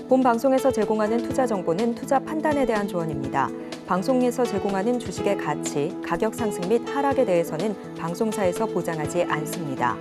본 방송에서 제공하는 투자 정보는 투자 판단에 대한 조언입니다. 방송에서 제공하는 주식의 가치, 가격 상승 및 하락에 대해서는 방송사에서 보장하지 않습니다.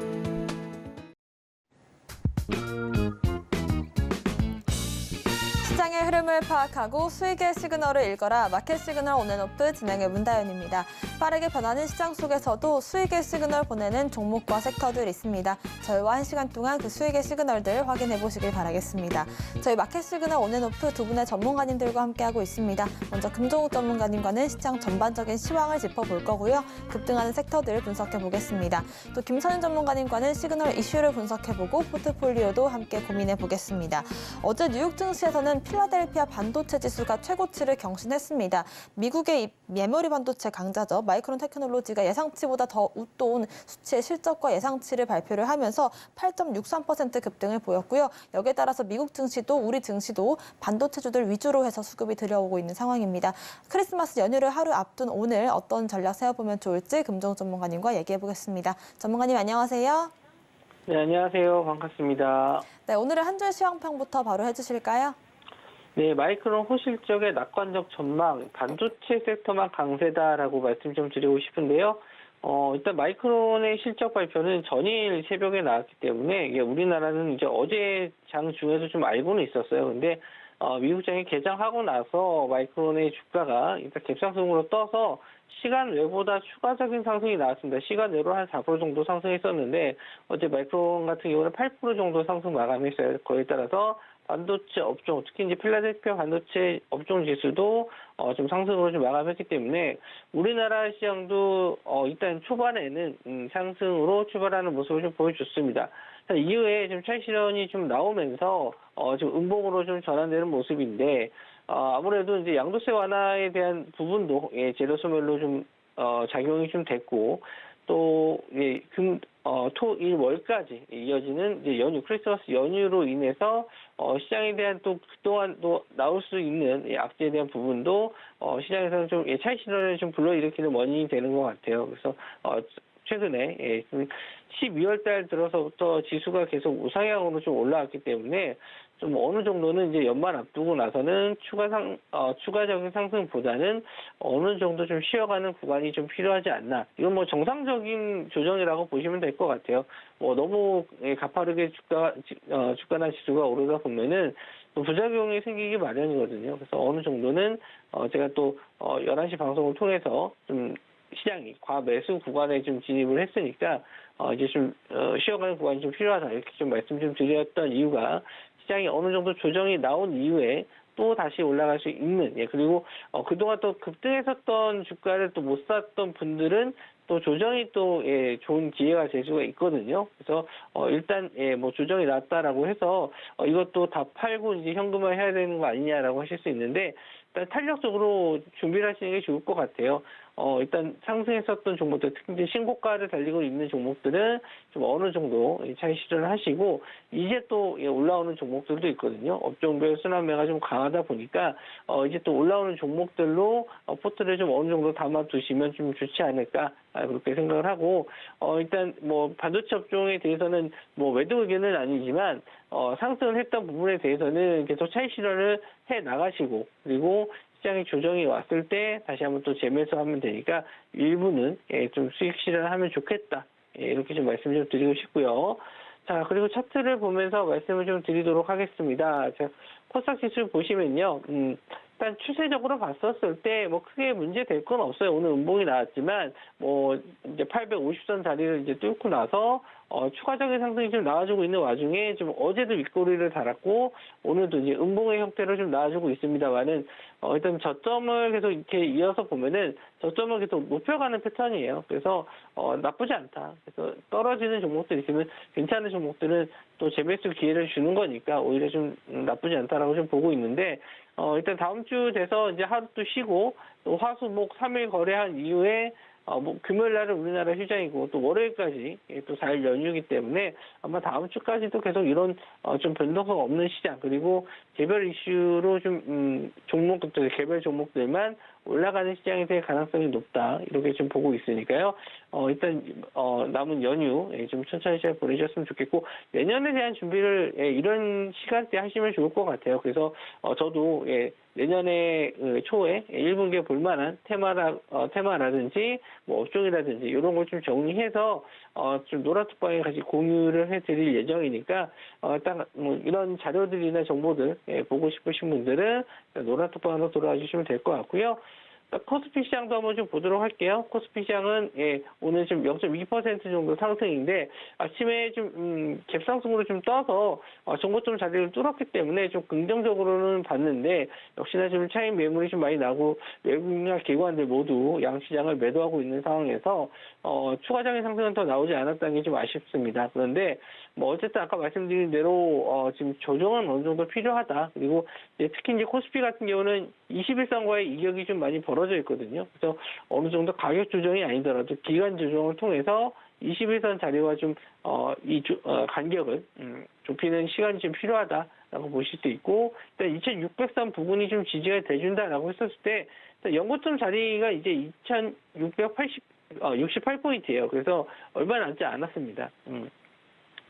시장의 흐름을 파악하고 수익의 시그널을 읽어라. 마켓 시그널 온앤오프 진행의 문다연입니다. 빠르게 변하는 시장 속에서도 수익의 시그널 보내는 종목과 섹터들 있습니다. 저희와 1시간 동안 그 수익의 시그널들 확인해 보시길 바라겠습니다. 저희 마켓 시그널 온앤오프 두 분의 전문가님들과 함께하고 있습니다. 먼저 금종욱 전문가님과는 시장 전반적인 시황을 짚어볼 거고요. 급등하는 섹터들 분석해 보겠습니다. 또 김선인 전문가님과는 시그널 이슈를 분석해보고 포트폴리오도 함께 고민해 보겠습니다. 어제 뉴욕 증시에서는 필라델피아 반도체 지수가 최고치를 경신했습니다. 미국의 메모리 반도체 강자죠. 마이크론 테크놀로지가 예상치보다 더 웃도운 수치의 실적과 예상치를 발표를 하면서 8.63% 급등을 보였고요. 여기에 따라서 미국 증시도 우리 증시도 반도체주들 위주로 해서 수급이 들여오고 있는 상황입니다. 크리스마스 연휴를 하루 앞둔 오늘 어떤 전략 세워보면 좋을지 금종욱 전문가님과 얘기해 보겠습니다. 전문가님 안녕하세요. 네, 안녕하세요. 반갑습니다. 네, 오늘은 한 줄 시황평부터 바로 해주실까요? 네, 마이크론 호실적의 낙관적 전망, 반도체 섹터만 강세다라고 말씀 좀 드리고 싶은데요. 일단 마이크론의 실적 발표는 전일 새벽에 나왔기 때문에 이게 우리나라는 이제 어제 장 중에서 좀 알고는 있었어요. 근데 미국장이 개장하고 나서 마이크론의 주가가 일단 갭상승으로 떠서 시간 외보다 추가적인 상승이 나왔습니다. 시간 외로 한 4% 정도 상승했었는데 어제 마이크론 같은 경우는 8% 정도 상승 마감했어요. 그에 따라서 반도체 업종, 특히 이제 필라델피아 반도체 업종 지수도 좀 상승으로 좀 마감했기 때문에 우리나라 시장도 일단 초반에는 상승으로 출발하는 모습을 좀 보여줬습니다. 이후에 좀 차익 실현이 좀 나오면서 좀 음봉으로 좀 전환되는 모습인데 아무래도 이제 양도세 완화에 대한 부분도 재료 소멸로 좀 작용이 좀 됐고 또 토, 일, 월까지 이어지는 이제 연휴, 크리스마스 연휴로 인해서 시장에 대한 또 그동안 또 나올 수 있는 악재에 대한 부분도 시장에서는 좀 차익 실현을 좀 불러일으키는 원인이 되는 것 같아요. 그래서 최근에 12월 달 들어서부터 지수가 계속 우상향으로 좀 올라왔기 때문에 좀 어느 정도는 이제 연말 앞두고 나서는 추가적인 상승보다는 어느 정도 좀 쉬어가는 구간이 좀 필요하지 않나. 이건 뭐 정상적인 조정이라고 보시면 될 것 같아요. 너무 가파르게 주가나 지수가 오르다 보면은 또 부작용이 생기기 마련이거든요. 그래서 어느 정도는 제가 또 11시 방송을 통해서 좀 시장이 과매수 구간에 좀 진입을 했으니까 이제 좀 쉬어가는 구간이 좀 필요하다 이렇게 좀 말씀 좀 드렸던 이유가 시장이 어느 정도 조정이 나온 이후에 또 다시 올라갈 수 있는 그리고 그동안 또 급등했었던 주가를 또 못 샀던 분들은 또 조정이 또 좋은 기회가 될 수가 있거든요. 그래서 일단 뭐 조정이 났다라고 해서 이것도 다 팔고 이제 현금화 해야 되는 거 아니냐라고 하실 수 있는데 일단 탄력적으로 준비를 하시는 게 좋을 것 같아요. 일단 상승했었던 종목들, 특히 이제 신고가를 달리고 있는 종목들은 좀 어느 정도 차익 실현을 하시고, 이제 또 올라오는 종목들도 있거든요. 업종별 순환매가 좀 강하다 보니까, 이제 또 올라오는 종목들로 포트를 좀 어느 정도 담아두시면 좀 좋지 않을까, 그렇게 생각을 하고, 일단 뭐 반도체 업종에 대해서는 뭐 매도 의견은 아니지만, 상승을 했던 부분에 대해서는 계속 차익 실현을 해 나가시고, 그리고 시장의 조정이 왔을 때 다시 한번 또 재매수하면 되니까 일부는 좀 수익 실현하면 좋겠다. 이렇게 좀 말씀 좀 드리고 싶고요. 자, 그리고 차트를 보면서 말씀을 좀 드리도록 하겠습니다. 자, 코스닥 지수 보시면요. 일단 추세적으로 봤었을 때 뭐 크게 문제 될 건 없어요. 오늘 음봉이 나왔지만 뭐 이제 850선 자리를 이제 뚫고 나서 추가적인 상승이 좀 나와주고 있는 와중에 좀 어제도 윗꼬리를 달았고 오늘도 이제 음봉의 형태로 좀 나와주고 있습니다만은 일단 저점을 계속 이렇게 이어서 보면은 저점을 계속 높여가는 패턴이에요. 그래서 나쁘지 않다. 그래서 떨어지는 종목들 있으면 괜찮은 종목들은 또 재매수 기회를 주는 거니까 오히려 좀 나쁘지 않다라고 좀 보고 있는데 일단 다음 주 돼서 이제 하루 또 쉬고 또 화수목 3일 거래한 이후에 뭐 금요일 날은 우리나라 휴장이고 또 월요일까지 또 4일 연휴이기 때문에 아마 다음 주까지도 계속 이런 좀 변동성 없는 시장 그리고 개별 이슈로 좀 종목들 개별 종목들만 올라가는 시장이 될 가능성이 높다 이렇게 좀 보고 있으니까요. 일단 남은 연휴 좀 천천히 잘 보내셨으면 좋겠고 내년에 대한 준비를 이런 시간대 하시면 좋을 것 같아요. 그래서 저도 내년에 초에 1분기에 볼만한 테마라든지 뭐 업종이라든지 이런 걸 좀 정리해서 좀 노란톡방에 같이 공유를 해드릴 예정이니까 딱 뭐 이런 자료들이나 정보들 보고 싶으신 분들은 노란톡방으로 돌아와 주시면 될 것 같고요. 코스피 시장도 한번 좀 보도록 할게요. 코스피 시장은 오늘 좀 0.2% 정도 상승인데 아침에 좀 갭상승으로 좀 떠서 정고점 자리를 뚫었기 때문에 좀 긍정적으로는 봤는데 역시나 좀 차익 매물이 좀 많이 나고 외국인과 기관들 모두 양시장을 매도하고 있는 상황에서 추가적인 상승은 더 나오지 않았다는 게 좀 아쉽습니다. 그런데 뭐 어쨌든 아까 말씀드린 대로 지금 조정은 어느 정도 필요하다. 그리고 특히 이제 코스피 같은 경우는 21선과의 이격이 좀 많이 벌어져 있거든요. 그래서 어느 정도 가격 조정이 아니더라도 기간 조정을 통해서 21선 자리와 좀 간격을 좁히는 시간이 좀 필요하다라고 보실 수 있고 일단 2600선 부분이 좀 지지가 돼준다라고 했었을 때 연고점 자리가 이제 68포인트예요. 그래서 얼마 남지 않았습니다.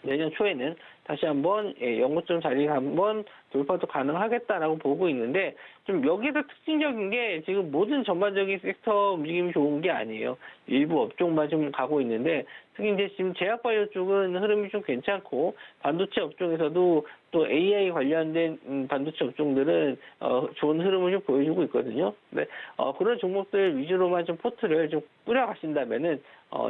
내년 초에는 다시 한번 연고점 자리가 한번 돌파도 가능하겠다라고 보고 있는데 좀 여기서 특징적인 게 지금 모든 전반적인 섹터 움직임이 좋은 게 아니에요. 일부 업종만 좀 가고 있는데 특히 이제 지금 제약바이오 쪽은 흐름이 좀 괜찮고 반도체 업종에서도 또 AI 관련된 반도체 업종들은 좋은 흐름을 좀 보여주고 있거든요. 근데 그런 종목들 위주로만 좀 포트를 좀 꾸려가신다면은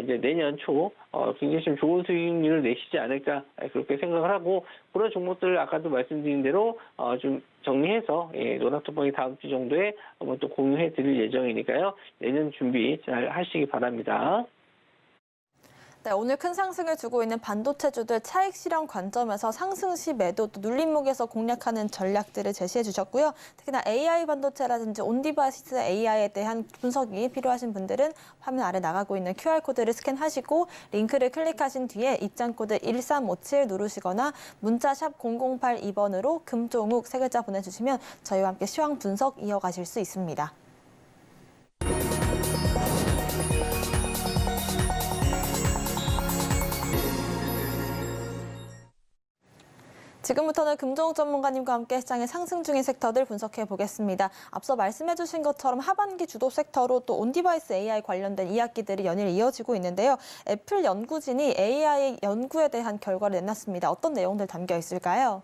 이제 내년 초 굉장히 좀 좋은 수익률을 내시지 않을까 그렇게 생각을 하고 그런 종목들을 아까도 말씀드린 대로 좀 정리해서 노란톡방이 다음 주 정도에 한번 또 공유해 드릴 예정이니까요. 내년 준비 잘 하시기 바랍니다. 네, 오늘 큰 상승을 주고 있는 반도체주들 차익 실현 관점에서 상승 시 매도 또 눌림목에서 공략하는 전략들을 제시해 주셨고요. 특히나 AI 반도체라든지 온디바이스 AI에 대한 분석이 필요하신 분들은 화면 아래 나가고 있는 QR코드를 스캔하시고 링크를 클릭하신 뒤에 입장코드 1357 누르시거나 문자 샵 0082번으로 금종욱 세 글자 보내주시면 저희와 함께 시황 분석 이어가실 수 있습니다. 지금부터는 금종욱 전문가님과 함께 시장의 상승 중인 섹터들 분석해 보겠습니다. 앞서 말씀해 주신 것처럼 하반기 주도 섹터로 또 온디바이스 AI 관련된 이야기들이 연일 이어지고 있는데요. 애플 연구진이 AI 연구에 대한 결과를 내놨습니다. 어떤 내용들 담겨 있을까요?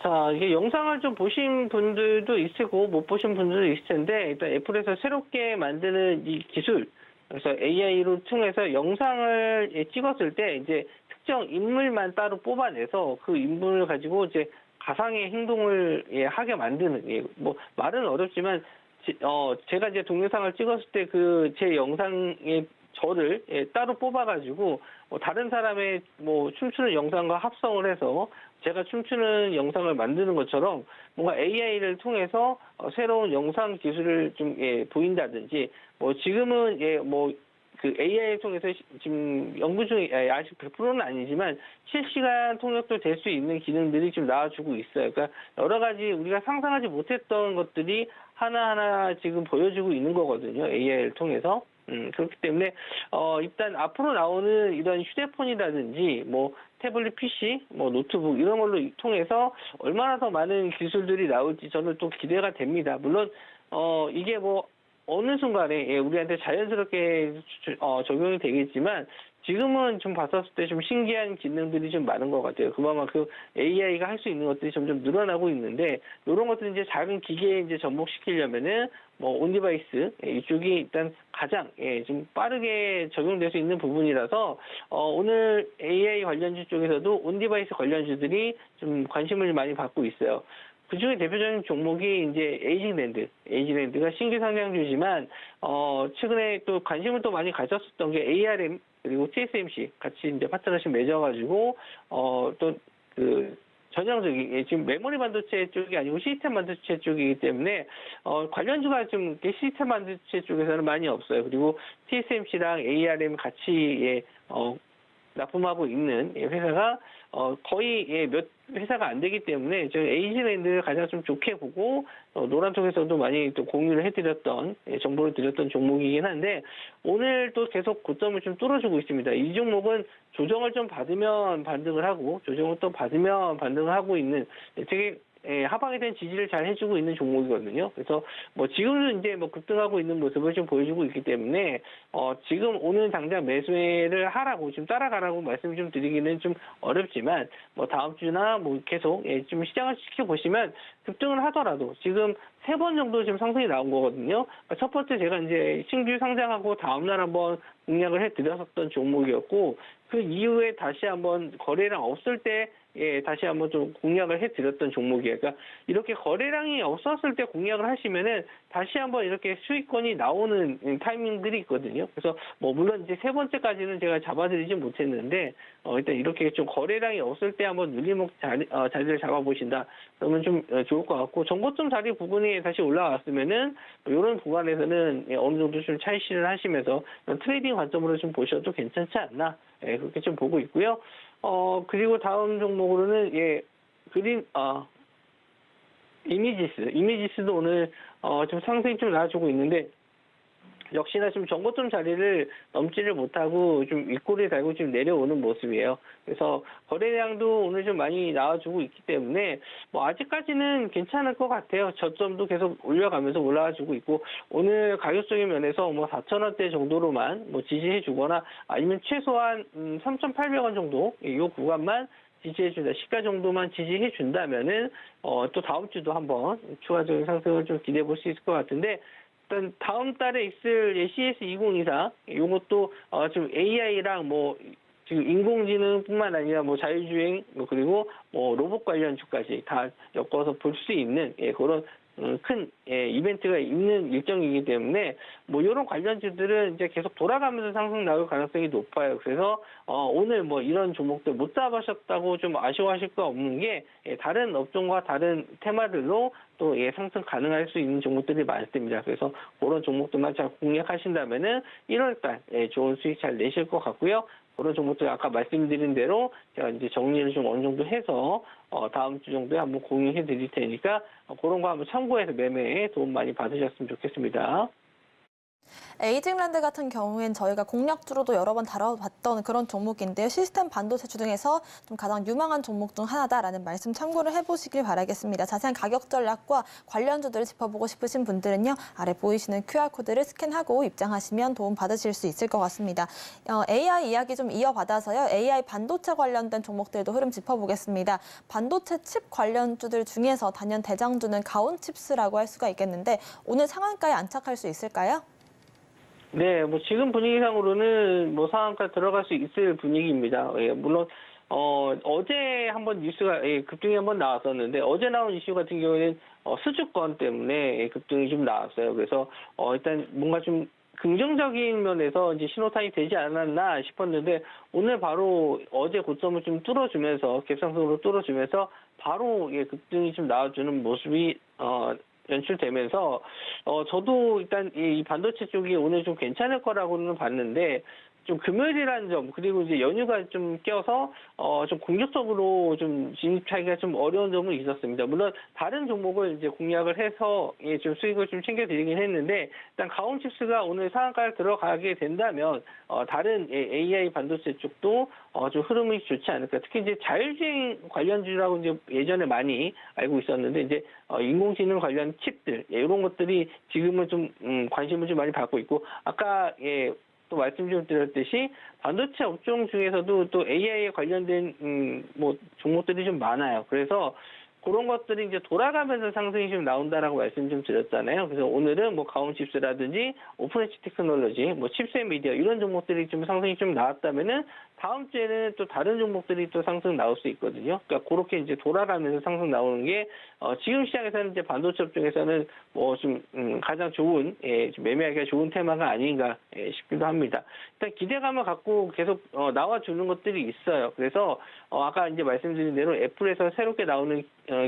자, 이게 영상을 좀 보신 분들도 있고 못 보신 분들도 있을 텐데 일단 애플에서 새롭게 만드는 이 기술 그래서 AI로 통해서 영상을 찍었을 때 이제 특정 인물만 따로 뽑아내서 그 인물을 가지고 이제 가상의 행동을 하게 만드는 뭐 말은 어렵지만 제가 이제 동영상을 찍었을 때 그 제 영상의 저를 따로 뽑아가지고 다른 사람의 뭐 춤추는 영상과 합성을 해서 제가 춤추는 영상을 만드는 것처럼 뭔가 AI를 통해서 새로운 영상 기술을 좀 보인다든지 뭐 지금은 그 AI를 통해서 지금 연구 중에 아직 100%는 아니지만 실시간 통역도 될 수 있는 기능들이 좀 나와주고 있어요. 그러니까 여러 가지 우리가 상상하지 못했던 것들이 하나하나 지금 보여주고 있는 거거든요. AI를 통해서. 그렇기 때문에 일단 앞으로 나오는 이런 휴대폰이라든지 뭐 태블릿 PC, 뭐 노트북 이런 걸로 통해서 얼마나 더 많은 기술들이 나올지 저는 또 기대가 됩니다. 물론 이게 뭐 어느 순간에 우리한테 자연스럽게 적용이 되겠지만 지금은 좀 봤었을 때 좀 신기한 기능들이 좀 많은 것 같아요. 그만큼 AI가 할 수 있는 것들이 점점 늘어나고 있는데 이런 것들을 이제 작은 기계에 이제 접목시키려면은 뭐 온디바이스 이쪽이 일단 가장 좀 빠르게 적용될 수 있는 부분이라서 오늘 AI 관련주 쪽에서도 온디바이스 관련주들이 좀 관심을 많이 받고 있어요. 그 중에 대표적인 종목이 이제 에이징랜드가 신규 상장주지만, 최근에 또 관심을 또 많이 가졌었던 게 ARM, 그리고 TSMC 같이 이제 파트너십 맺어가지고, 또 전형적인 지금 메모리 반도체 쪽이 아니고 시스템 반도체 쪽이기 때문에 관련주가 좀 시스템 반도체 쪽에서는 많이 없어요. 그리고 TSMC랑 ARM 같이 납품하고 있는 회사가 거의 몇 회사가 안 되기 때문에 저희 에이지랜드를 가장 좀 좋게 보고 노란톡에서도 많이 또 공유를 해드렸던 정보를 드렸던 종목이긴 한데 오늘 또 계속 고점을 좀 뚫어주고 있습니다. 이 종목은 조정을 좀 받으면 반등을 하고 조정을 또 받으면 반등을 하고 있는 되게 하방에 대한 지지를 잘 해주고 있는 종목이거든요. 그래서 지금은 이제 급등하고 있는 모습을 좀 보여주고 있기 때문에 지금 오늘 당장 매수를 하라고 좀 따라가라고 말씀 좀 드리기는 좀 어렵지만 다음 주나 계속 좀 시장을 지켜보시면 급등을 하더라도 지금 3번 정도 지금 상승이 나온 거거든요. 첫 번째 제가 이제 신규 상장하고 다음날 한번 공략을 해드렸었던 종목이었고 그 이후에 다시 한번 거래량 없을 때 다시 한번 좀 공략을 해드렸던 종목이에요. 그러니까 이렇게 거래량이 없었을 때 공략을 하시면은 다시 한번 이렇게 수익권이 나오는 타이밍들이 있거든요. 그래서 물론 이제 3번째까지는 제가 잡아드리지 못했는데 일단 이렇게 좀 거래량이 없을 때 한번 눌림목 자리를 잡아보신다. 그러면 좀 좋을 것 같고 전고점 자리 부분이 다시 올라왔으면은 이런 구간에서는 어느 정도 좀 차익 실현을 하시면서 트레이딩 관점으로 좀 보셔도 괜찮지 않나 그렇게 좀 보고 있고요. 그리고 다음 종목으로는 이미지스도 오늘 좀 상승이 좀 나와주고 있는데 역시나 좀 전고점 자리를 넘지를 못하고 좀 윗골을 달고 지금 내려오는 모습이에요. 그래서 거래량도 오늘 좀 많이 나와주고 있기 때문에 아직까지는 괜찮을 것 같아요. 저점도 계속 올려가면서 올라와주고 있고 오늘 가격적인 면에서 4,000원대 정도로만 지지해주거나 아니면 최소한 3,800원 정도 이 구간만 지지해준다. 시가 정도만 지지해준다면은 또 다음 주도 한번 추가적인 상승을 좀 기대해 볼 수 있을 것 같은데. 일단 다음 달에 있을 CS2024 이것도 좀 AI랑 지금 인공지능뿐만 아니라 자율주행 그리고 로봇 관련주까지 다 엮어서 볼 수 있는 그런 큰 이벤트가 있는 일정이기 때문에 이런 관련주들은 이제 계속 돌아가면서 상승 나올 가능성이 높아요. 그래서 오늘 이런 종목들 못 잡으셨다고 좀 아쉬워하실 거 없는 게 다른 업종과 다른 테마들로 또 상승 가능할 수 있는 종목들이 많습니다. 그래서 그런 종목들만 잘 공략하신다면은 1월달 좋은 수익 잘 내실 것 같고요. 그런 종목들 아까 말씀드린 대로 제가 이제 정리를 좀 어느 정도 해서 다음 주 정도에 한번 공유해 드릴 테니까 그런 거 한번 참고해서 매매에 도움 많이 받으셨으면 좋겠습니다. 에이징랜드 같은 경우엔 저희가 공략주로도 여러 번 다뤄봤던 그런 종목인데요. 시스템 반도체 중에서 좀 가장 유망한 종목 중 하나다라는 말씀 참고를 해보시길 바라겠습니다. 자세한 가격 전략과 관련주들을 짚어보고 싶으신 분들은요. 아래 보이시는 QR코드를 스캔하고 입장하시면 도움 받으실 수 있을 것 같습니다. AI 이야기 좀 이어받아서요. AI 반도체 관련된 종목들도 흐름 짚어보겠습니다. 반도체 칩 관련주들 중에서 단연 대장주는 가온칩스라고 할 수가 있겠는데 오늘 상한가에 안착할 수 있을까요? 네, 지금 분위기상으로는 상한가 들어갈 수 있을 분위기입니다. 물론 어제 한번 뉴스가 급등이 한번 나왔었는데 어제 나온 이슈 같은 경우에는 수주권 때문에 급등이 좀 나왔어요. 그래서 일단 뭔가 좀 긍정적인 면에서 이제 신호탄이 되지 않았나 싶었는데 오늘 바로 어제 고점을 좀 뚫어주면서 갭상승으로 뚫어주면서 바로 급등이 좀 나와주는 모습이 연출되면서 저도 일단 이 반도체 쪽이 오늘 좀 괜찮을 거라고는 봤는데 좀 금요일이라는 점 그리고 이제 연휴가 좀 껴서 좀 공격적으로 좀 진입하기가 좀 어려운 점은 있었습니다. 물론 다른 종목을 이제 공략을 해서 좀 수익을 좀 챙겨드리긴 했는데 일단 가온칩스가 오늘 상한가에 들어가게 된다면 다른 AI 반도체 쪽도 좀 흐름이 좋지 않을까. 특히 이제 자율주행 관련주라고 이제 예전에 많이 알고 있었는데 이제 인공지능 관련 칩들 이런 것들이 지금은 좀 관심을 좀 많이 받고 있고 아까 또 말씀 좀 드렸듯이 반도체 업종 중에서도 또 AI에 관련된 종목들이 좀 많아요. 그래서 그런 것들이 이제 돌아가면서 상승이 좀 나온다라고 말씀 좀 드렸잖아요. 그래서 오늘은 가온칩스라든지 오픈엣지 테크놀로지, 칩셋 미디어 이런 종목들이 좀 상승이 좀 나왔다면은 다음 주에는 또 다른 종목들이 또 상승 나올 수 있거든요. 그러니까 그렇게 이제 돌아가면서 상승 나오는 게 지금 시장에서는 이제 반도체 업종에서는 뭐 좀 가장 좋은 좀 매매하기가 좋은 테마가 아닌가 싶기도 합니다. 일단 기대감을 갖고 계속 나와주는 것들이 있어요. 그래서 아까 이제 말씀드린 대로 애플에서 새롭게 나오는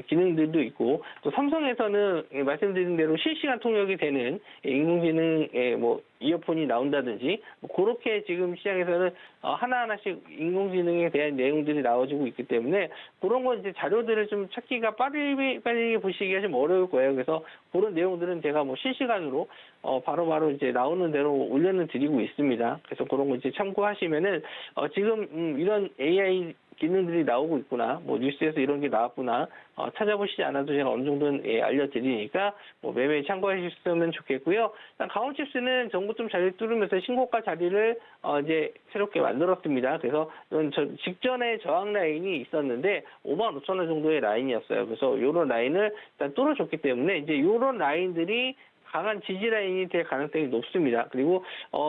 기능들도 있고 또 삼성에서는 말씀드린 대로 실시간 통역이 되는 인공지능 뭐 이어폰이 나온다든지 뭐 그렇게 지금 시장에서는 하나하나씩 인공지능에 대한 내용들이 나와주고 있기 때문에 그런 건 이제 자료들을 좀 찾기가 빨리 보시기가 좀 어려울 거예요. 그래서 그런 내용들은 제가 뭐 실시간으로 바로바로 이제 나오는 대로 올려는 드리고 있습니다. 그래서 그런 거 이제 참고하시면은 지금 이런 AI 기능들이 나오고 있구나, 뭐 뉴스에서 이런 게 나왔구나, 찾아보시지 않아도 제가 어느 정도는 알려드리니까 뭐 매매에 참고하셨으면 좋겠고요. 일단 강원칩스는 전고 좀 자리를 뚫으면서 신고가 자리를 이제 새롭게 만들었습니다. 그래서 이건 직전에 저항 라인이 있었는데 55,000원 정도의 라인이었어요. 그래서 이런 라인을 일단 뚫어줬기 때문에 이제 이런 라인들이 강한 지지 라인이 될 가능성이 높습니다. 그리고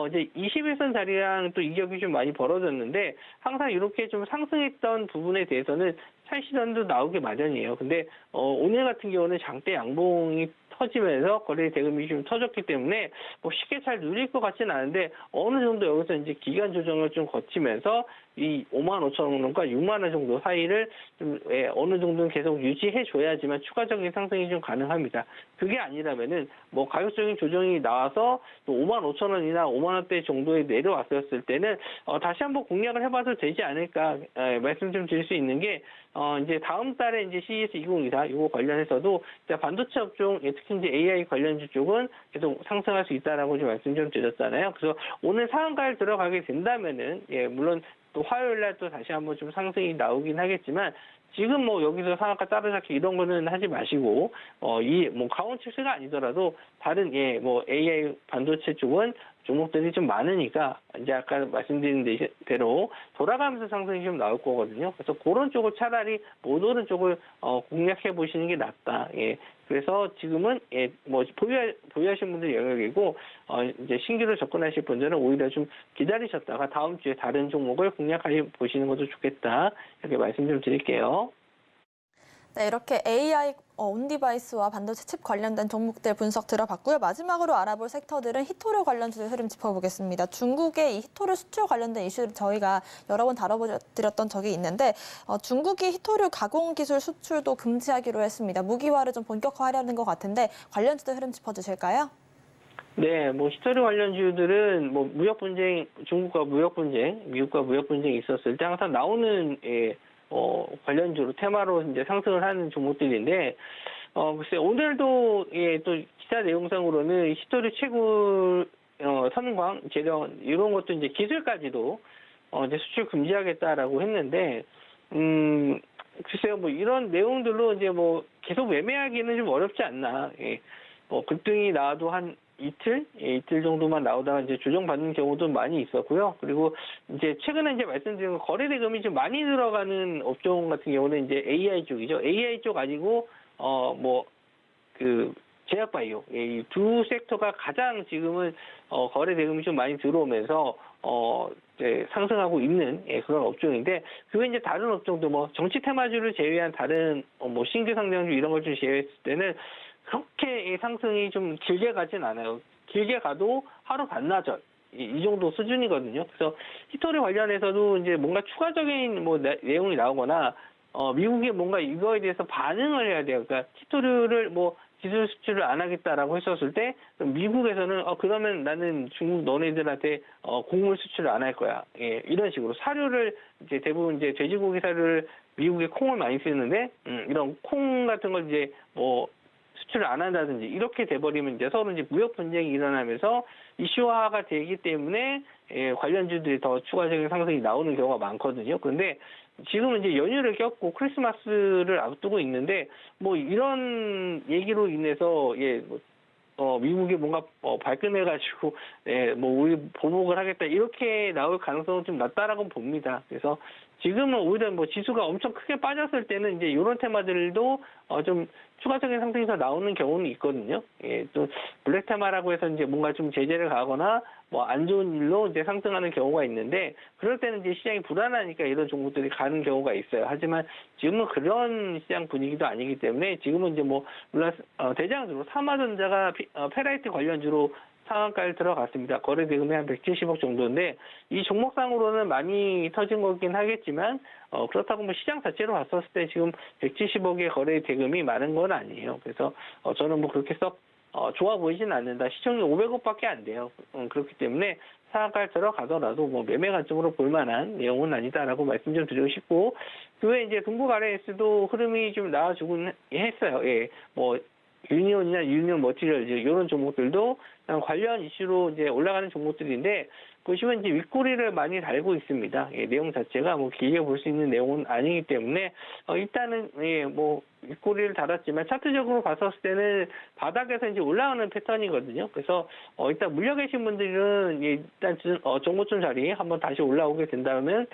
이제 21선 자리랑 또 이격이 좀 많이 벌어졌는데 항상 이렇게 좀 상승했던 부분에 대해서는 차익실현도 나오게 마련이에요. 근데 오늘 같은 경우는 장대 양봉이 터지면서 거래 대금이 좀 터졌기 때문에 뭐 쉽게 잘 누릴 것 같지는 않은데 어느 정도 여기서 이제 기간 조정을 좀 거치면서 이 55,000원과 6만 원 정도 사이를 좀 어느 정도는 계속 유지해 줘야지만 추가적인 상승이 좀 가능합니다. 그게 아니라면은 뭐 가격적인 조정이 나와서 또 55,000원이나 5만 원대 정도에 내려왔었을 때는 다시 한번 공략을 해봐도 되지 않을까 말씀 좀 드릴 수 있는 게 이제 다음 달에 이제 CES 2024 이거 관련해서도 반도체 업종 특히 이제 AI 관련주 쪽은 계속 상승할 수 있다라고 좀 말씀 좀 드렸잖아요. 그래서 오늘 상한가를 들어가게 된다면은 물론 또 화요일 날 또 다시 한번 좀 상승이 나오긴 하겠지만 지금 뭐 여기서 상한가 따라잡기 이런 거는 하지 마시고 이 뭐 강원칩스가 아니더라도 다른 뭐 AI 반도체 쪽은 종목들이 좀 많으니까 이제 아까 말씀드린 대로 돌아가면서 상승이 좀 나올 거거든요. 그래서 그런 쪽을 차라리 못 오른 쪽을 공략해 보시는 게 낫다. 그래서 지금은 뭐 보유하신 분들 영역이고 이제 신규로 접근하실 분들은 오히려 좀 기다리셨다가 다음 주에 다른 종목을 공략해 보시는 것도 좋겠다. 이렇게 말씀 좀 드릴게요. 네, 이렇게 AI 온디바이스와 반도체 칩 관련된 종목들 분석 들어봤고요. 마지막으로 알아볼 섹터들은 히토류 관련주의 흐름 짚어보겠습니다. 중국의 이 히토류 수출 관련된 이슈를 저희가 여러 번 다뤄드렸던 적이 있는데 중국이 히토류 가공기술 수출도 금지하기로 했습니다. 무기화를 좀 본격화하려는 것 같은데 관련주들 흐름 짚어주실까요? 네, 뭐 히토류 관련주들은 뭐 무역 분쟁, 중국과 무역 분쟁, 미국과 무역 분쟁이 있었을 때 항상 나오는 관련주로 테마로 이제 상승을 하는 종목들인데 글쎄 오늘도 또 기사 내용상으로는 히토류 채굴 선광 재련 이런 것도 이제 기술까지도 이제 수출 금지하겠다라고 했는데 글쎄요 뭐 이런 내용들로 이제 뭐 계속 매매하기는 좀 어렵지 않나. 뭐 급등이 나와도 한 이틀 정도만 나오다가 이제 조정받는 경우도 많이 있었고요. 그리고 이제 최근에 이제 말씀드린 거래 대금이 좀 많이 들어가는 업종 같은 경우는 이제 AI 쪽이죠. AI 쪽 아니고 제약 바이오 이 두 섹터가 가장 지금은 거래 대금이 좀 많이 들어오면서 이제 상승하고 있는 그런 업종인데 그게 이제 다른 업종도 뭐 정치 테마주를 제외한 다른 뭐 신규 상장주 이런 걸 좀 제외했을 때는 그렇게 상승이 좀 길게 가진 않아요. 길게 가도 하루 반나절 이 정도 수준이거든요. 그래서 히토류 관련해서도 이제 뭔가 추가적인 뭐 내용이 나오거나 미국이 뭔가 이거에 대해서 반응을 해야 돼요. 그러니까 히토류를 뭐 기술 수출을 안 하겠다라고 했었을 때 미국에서는 그러면 나는 중국 너네들한테 곡물 수출을 안 할 거야. 이런 식으로 사료를 이제 대부분 이제 돼지고기 사료를 미국에 콩을 많이 쓰는데 이런 콩 같은 걸 이제 뭐 수출을 안 한다든지 이렇게 돼버리면 이제 서로 이제 무역 분쟁이 일어나면서 이슈화가 되기 때문에 관련주들이 더 추가적인 상승이 나오는 경우가 많거든요. 그런데 지금은 이제 연휴를 꼈고 크리스마스를 앞두고 있는데 뭐 이런 얘기로 인해서 미국이 뭔가 발끈해가지고 뭐 우리 보복을 하겠다 이렇게 나올 가능성은 좀 낮다라고 봅니다. 그래서 지금은 오히려 뭐 지수가 엄청 크게 빠졌을 때는 이제 이런 테마들도 좀 추가적인 상승이 더 나오는 경우는 있거든요. 예, 또 블랙 테마라고 해서 이제 뭔가 좀 제재를 가거나 뭐 안 좋은 일로 이제 상승하는 경우가 있는데 그럴 때는 이제 시장이 불안하니까 이런 종목들이 가는 경우가 있어요. 하지만 지금은 그런 시장 분위기도 아니기 때문에 지금은 이제 뭐 물론 대장주로 삼화전자가 페라이트 관련주로 상한가를 들어갔습니다. 거래 대금이 한 170억 정도인데 이 종목상으로는 많이 터진 거긴 하겠지만 그렇다고 뭐 시장 자체로 봤었을 때 지금 170억의 거래 대금이 많은 건 아니에요. 그래서 저는 뭐 그렇게 썩 좋아 보이진 않는다. 시총이 500억밖에 안 돼요. 그렇기 때문에 상한가를 들어가더라도 뭐 매매 관점으로 볼 만한 내용은 아니다라고 말씀 좀 드리고 싶고 그 외에 이제 동국 RS도 흐름이 좀 나와주긴 했어요. 예, 뭐 유니온이나 유니온 머티리얼즈 이런 종목들도 관련 이슈로 이제 올라가는 종목들인데 보시면 이제 윗꼬리를 많이 달고 있습니다. 예, 내용 자체가 뭐 길게 볼 수 있는 내용은 아니기 때문에 일단은 예, 뭐 윗꼬리를 달았지만 차트적으로 봤었을 때는 바닥에서 이제 올라가는 패턴이거든요. 그래서 일단 물려 계신 분들은 예, 일단 정고점 자리 한번 다시 올라오게 된다면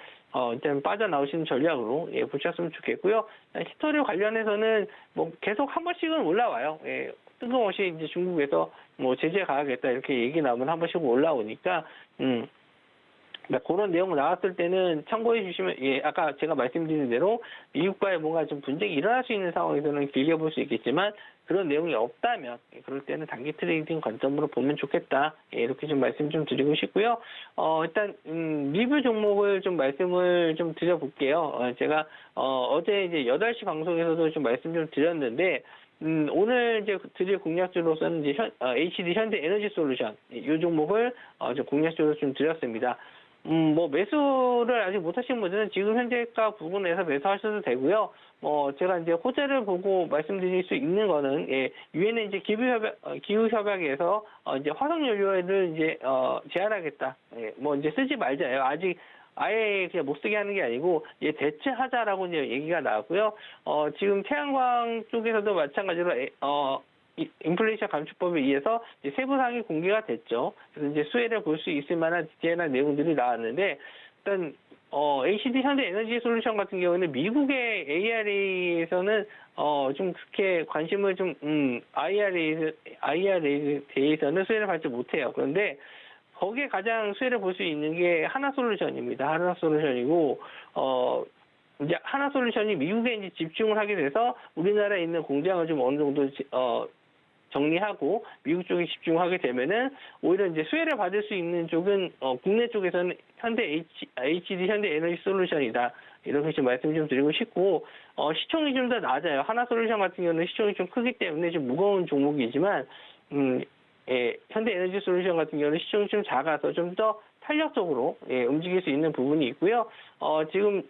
일단 빠져나오시는 전략으로 예, 보셨으면 좋겠고요. 히스토리 관련해서는 뭐 계속 한 번씩은 올라와요. 예, 뜬금없이 이제 중국에서 뭐 제재 가하겠다 이렇게 얘기 나오면 한 번씩 올라오니까 그런 내용 나왔을 때는 참고해 주시면 예 아까 제가 말씀드린 대로 미국과의 뭔가 좀 분쟁이 일어날 수 있는 상황에서는 길게 볼 수 있겠지만 그런 내용이 없다면 그럴 때는 단기 트레이딩 관점으로 보면 좋겠다 예, 이렇게 좀 말씀 좀 드리고 싶고요. 일단 리뷰 종목을 좀 말씀을 좀 드려볼게요. 제가 어제 이제 8시 방송에서도 좀 말씀 좀 드렸는데. 오늘 이제 드릴 공략주로서는 이제 HD 현대 에너지 솔루션 이 종목을 좀 공략주로 좀 드렸습니다. 뭐 매수를 아직 못하신 분들은 지금 현재가 부분에서 매수하셔도 되고요. 제가 이제 호재를 보고 말씀드릴 수 있는 거는 예, 유엔의 이제 기후 협약에서 이제 화석 연료를 이제 제한하겠다. 예, 뭐 이제 쓰지 말자예요. 아직 아예 그냥 못 쓰게 하는 게 아니고 예, 대체하자라고 이제 얘기가 나왔고요. 지금 태양광 쪽에서도 마찬가지로 인플레이션 감축법에 의해서 이제 세부 사항이 공개가 됐죠. 그래서 이제 수혜를 볼 수 있을 만한 디테일한 내용들이 나왔는데 일단 HD 현대 에너지 솔루션 같은 경우는 미국의 ARA에서는 좀 그렇게 관심을 좀 IRA에 대해서는 수혜를 받지 못해요. 그런데 거기에 가장 수혜를 볼 수 있는 게 하나솔루션입니다. 하나솔루션이고 이제 하나솔루션이 미국에 이제 집중을 하게 돼서 우리나라에 있는 공장을 좀 어느 정도 정리하고 미국 쪽에 집중하게 되면은 오히려 이제 수혜를 받을 수 있는 쪽은 국내 쪽에서는 HD 현대 에너지 솔루션이다. 이렇게 좀 말씀 좀 드리고 싶고 시총이 좀 더 낮아요. 하나솔루션 같은 경우는 시총이 좀 크기 때문에 좀 무거운 종목이지만 예, 현대 에너지 솔루션 같은 경우는 시총이 좀 작아서 좀 더 탄력적으로 예, 움직일 수 있는 부분이 있고요. 지금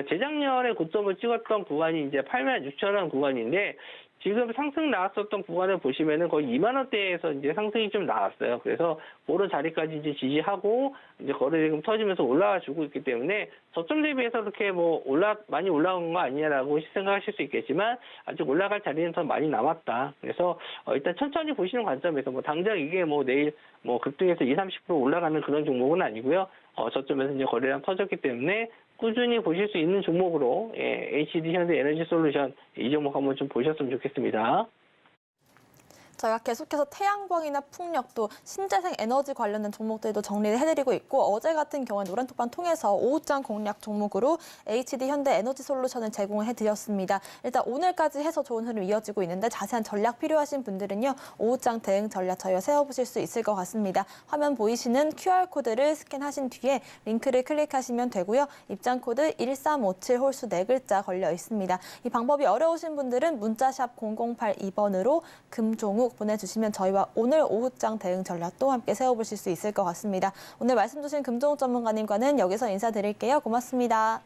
재작년에 고점을 찍었던 구간이 이제 86,000원 구간인데 지금 상승 나왔었던 구간을 보시면은 거의 2만 원대에서 이제 상승이 좀 나왔어요. 그래서 그런 자리까지 이제 지지하고 이제 거래대금 터지면서 올라와 주고 있기 때문에 저점 대비해서 그렇게 뭐 많이 올라온 거 아니냐라고 생각하실 수 있겠지만 아직 올라갈 자리는 더 많이 남았다. 그래서 일단 천천히 보시는 관점에서 뭐 당장 이게 뭐 내일 뭐 급등해서 20-30% 올라가는 그런 종목은 아니고요. 저점에서 이제 거래량 터졌기 때문에 꾸준히 보실 수 있는 종목으로 예, HD 현대 에너지 솔루션 이 종목 한번 좀 보셨으면 좋겠습니다. 저희가 계속해서 태양광이나 풍력 또 신재생 에너지 관련된 종목들도 정리를 해드리고 있고 어제 같은 경우에 노란톡방 통해서 오후장 공략 종목으로 HD 현대 에너지 솔루션을 제공을 해드렸습니다. 일단 오늘까지 해서 좋은 흐름 이어지고 있는데 자세한 전략 필요하신 분들은요. 오후장 대응 전략 저희가 세워보실 수 있을 것 같습니다. 화면 보이시는 QR코드를 스캔하신 뒤에 링크를 클릭하시면 되고요. 입장코드 1357 홀수 4글자 걸려 있습니다. 이 방법이 어려우신 분들은 문자샵 0082번으로 금종욱 보내주시면 저희와 오늘 오후장 대응 전략도 함께 세워보실 수 있을 것 같습니다. 오늘 말씀 주신 금종욱 전문가님과는 여기서 인사드릴게요. 고맙습니다.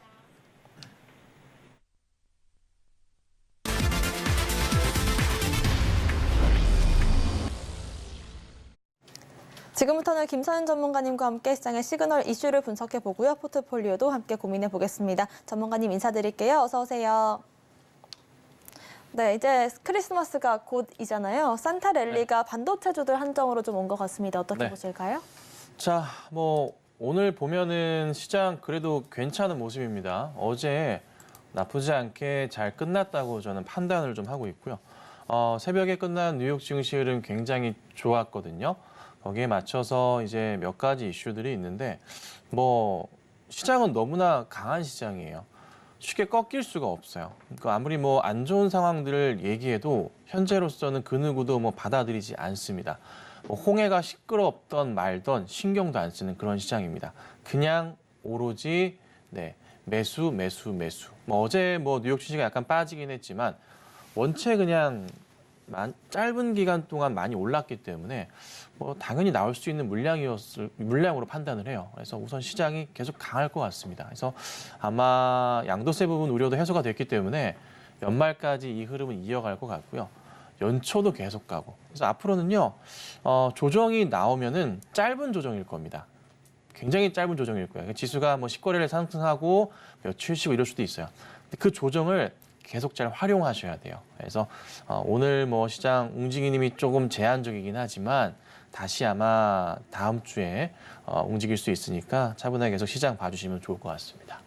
지금부터는 김서연 전문가님과 함께 시장의 시그널 이슈를 분석해 보고요. 포트폴리오도 함께 고민해 보겠습니다. 전문가님 인사드릴게요. 어서 오세요. 네, 이제 크리스마스가 곧이잖아요. 산타랠리가 반도체주들 한정으로 좀 온 것 같습니다. 어떻게 보실까요? 자, 뭐 오늘 보면은 시장 그래도 괜찮은 모습입니다. 어제 나쁘지 않게 잘 끝났다고 저는 판단을 좀 하고 있고요. 새벽에 끝난 뉴욕 증시 흐름 굉장히 좋았거든요. 거기에 맞춰서 이제 몇 가지 이슈들이 있는데 뭐 시장은 너무나 강한 시장이에요. 쉽게 꺾일 수가 없어요. 그러니까 아무리 뭐 안 좋은 상황들을 얘기해도 현재로서는 그 누구도 뭐 받아들이지 않습니다. 뭐 홍해가 시끄럽던 말던 신경도 안 쓰는 그런 시장입니다. 그냥 오로지 매수. 뭐 어제 뭐 뉴욕 주식이 약간 빠지긴 했지만 원체 그냥 짧은 기간 동안 많이 올랐기 때문에 뭐 당연히 나올 수 있는 물량으로 판단을 해요. 그래서 우선 시장이 계속 강할 것 같습니다. 그래서 아마 양도세 부분 우려도 해소가 됐기 때문에 연말까지 이 흐름은 이어갈 것 같고요. 연초도 계속 가고. 그래서 앞으로는요, 조정이 나오면은 짧은 조정일 겁니다. 굉장히 짧은 조정일 거예요. 지수가 뭐 10거래를 상승하고 며칠 쉬고 이럴 수도 있어요. 근데 그 조정을 계속 잘 활용하셔야 돼요. 그래서 오늘 뭐 시장 움직임이 조금 제한적이긴 하지만 다시 아마 다음 주에 움직일 수 있으니까 차분하게 계속 시장 봐주시면 좋을 것 같습니다.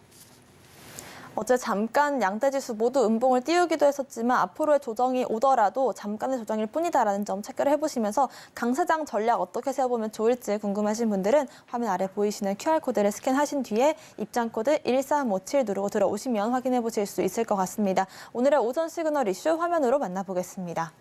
어제 잠깐 양대지수 모두 음봉을 띄우기도 했었지만 앞으로의 조정이 오더라도 잠깐의 조정일 뿐이다라는 점 체크를 해보시면서 강세장 전략 어떻게 세워보면 좋을지 궁금하신 분들은 화면 아래 보이시는 QR코드를 스캔하신 뒤에 입장코드 1357 누르고 들어오시면 확인해보실 수 있을 것 같습니다. 오늘의 오전 시그널 이슈 화면으로 만나보겠습니다.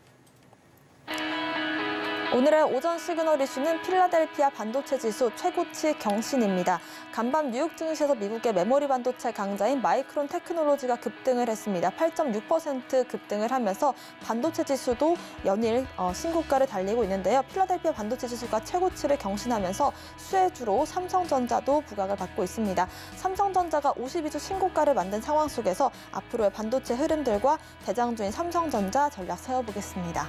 오늘의 오전 시그널 이슈는 필라델피아 반도체 지수 최고치 경신입니다. 간밤 뉴욕 증시에서 미국의 메모리 반도체 강자인 마이크론 테크놀로지가 급등을 했습니다. 8.6% 급등을 하면서 반도체 지수도 연일 신고가를 달리고 있는데요. 필라델피아 반도체 지수가 최고치를 경신하면서 수혜주로 삼성전자도 부각을 받고 있습니다. 삼성전자가 52주 신고가를 만든 상황 속에서 앞으로의 반도체 흐름들과 대장주인 삼성전자 전략 세워보겠습니다.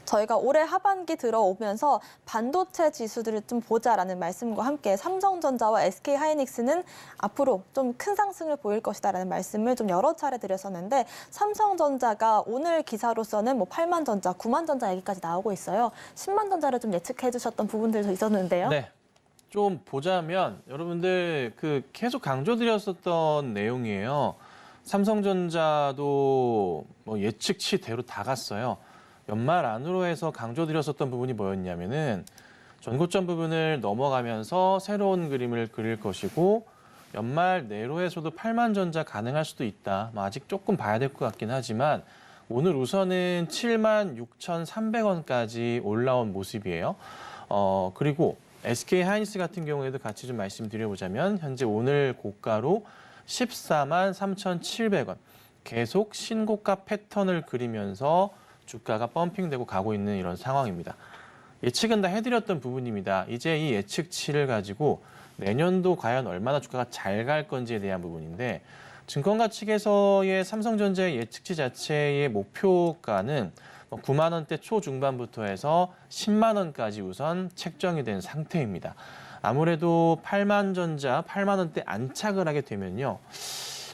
저희가 올해 하반기 들어오면서 반도체 지수들을 좀 보자라는 말씀과 함께 삼성전자와 SK하이닉스는 앞으로 좀 큰 상승을 보일 것이다라는 말씀을 좀 여러 차례 드렸었는데 삼성전자가 오늘 기사로서는 뭐 8만 전자, 9만 전자 얘기까지 나오고 있어요. 10만 전자를 좀 예측해 주셨던 부분들도 있었는데요. 네. 좀 보자면 여러분들 계속 강조드렸었던 내용이에요. 삼성전자도 뭐 예측치대로 다 갔어요. 연말 안으로 해서 강조드렸었던 부분이 뭐였냐면은 전고점 부분을 넘어가면서 새로운 그림을 그릴 것이고 연말 내로 해서도 8만 전자 가능할 수도 있다. 뭐 아직 조금 봐야 될 것 같긴 하지만 오늘 우선은 7만 6,300원까지 올라온 모습이에요. 그리고 SK하이닉스 같은 경우에도 같이 좀 말씀드려보자면 현재 오늘 고가로 14만 3,700원 계속 신고가 패턴을 그리면서 주가가 펌핑되고 가고 있는 이런 상황입니다. 예측은 다 해드렸던 부분입니다. 이제 이 예측치를 가지고 내년도 과연 얼마나 주가가 잘 갈 건지에 대한 부분인데 증권가 측에서의 삼성전자의 예측치 자체의 목표가는 9만 원대 초중반부터 해서 10만 원까지 우선 책정이 된 상태입니다. 아무래도 8만 전자, 8만 원대 안착을 하게 되면요.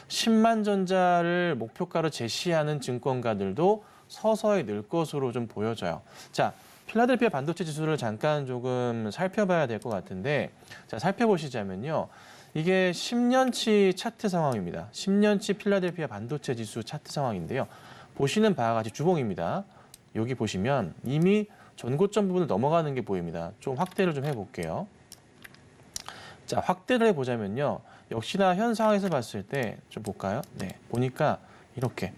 10만 전자를 목표가로 제시하는 증권가들도 서서히 늘 것으로 좀 보여져요. 자, 필라델피아 반도체 지수를 잠깐 조금 살펴봐야 될 것 같은데, 자, 살펴보시자면요. 이게 10년치 차트 상황입니다. 10년치 필라델피아 반도체 지수 차트 상황인데요. 보시는 바와 같이 주봉입니다. 여기 보시면 이미 전고점 부분을 넘어가는 게 보입니다. 좀 확대를 좀 해볼게요. 자, 확대를 해보자면요. 역시나 현 상황에서 봤을 때 좀 볼까요? 네, 보니까 이렇게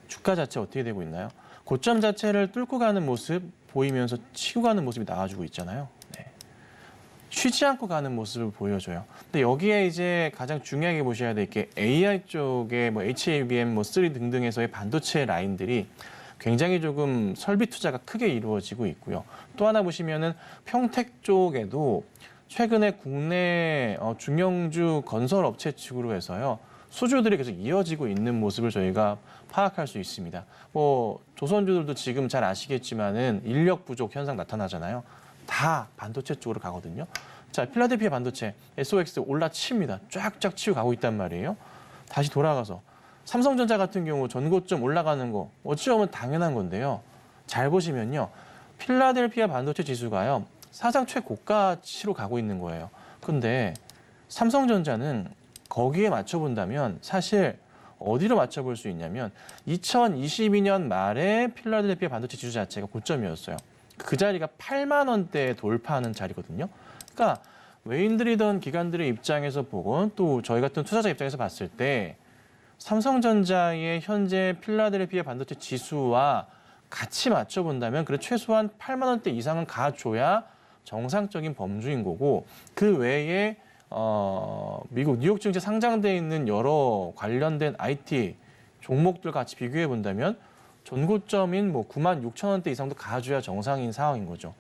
주가 자체 어떻게 되고 있나요? 고점 자체를 뚫고 가는 모습 보이면서 치고 가는 모습이 나와주고 있잖아요. 네. 쉬지 않고 가는 모습을 보여줘요. 근데 여기에 이제 가장 중요하게 보셔야 될 게 AI 쪽에 뭐 HBM, 뭐 3 등등에서의 반도체 라인들이 굉장히 조금 설비 투자가 크게 이루어지고 있고요. 또 하나 보시면은 평택 쪽에도 최근에 국내 중형주 건설 업체 측으로 해서요. 수주들이 계속 이어지고 있는 모습을 저희가 파악할 수 있습니다. 뭐 조선주들도 지금 잘 아시겠지만은 인력 부족 현상 나타나잖아요. 다 반도체 쪽으로 가거든요. 자, 필라델피아 반도체 SOX 올라칩니다. 쫙쫙 치고 가고 있단 말이에요. 다시 돌아가서 삼성전자 같은 경우 전고점 올라가는 거 어찌 보면 당연한 건데요. 잘 보시면요. 필라델피아 반도체 지수가요. 사상 최고가치로 가고 있는 거예요. 근데 삼성전자는 거기에 맞춰본다면 사실 어디로 맞춰볼 수 있냐면 2022년 말에 필라델피아 반도체 지수 자체가 고점이었어요. 그 자리가 8만 원대에 돌파하는 자리거든요. 그러니까 외인들이든 기관들의 입장에서 보건 또 저희 같은 투자자 입장에서 봤을 때 삼성전자의 현재 필라델피아 반도체 지수와 같이 맞춰본다면 그래 최소한 8만 원대 이상은 가줘야 정상적인 범주인 거고 그 외에 미국 뉴욕 증시에 상장돼 있는 여러 관련된 IT 종목들 같이 비교해 본다면 전고점인 뭐 9만 6천 원대 이상도 가줘야 정상인 상황인 거죠.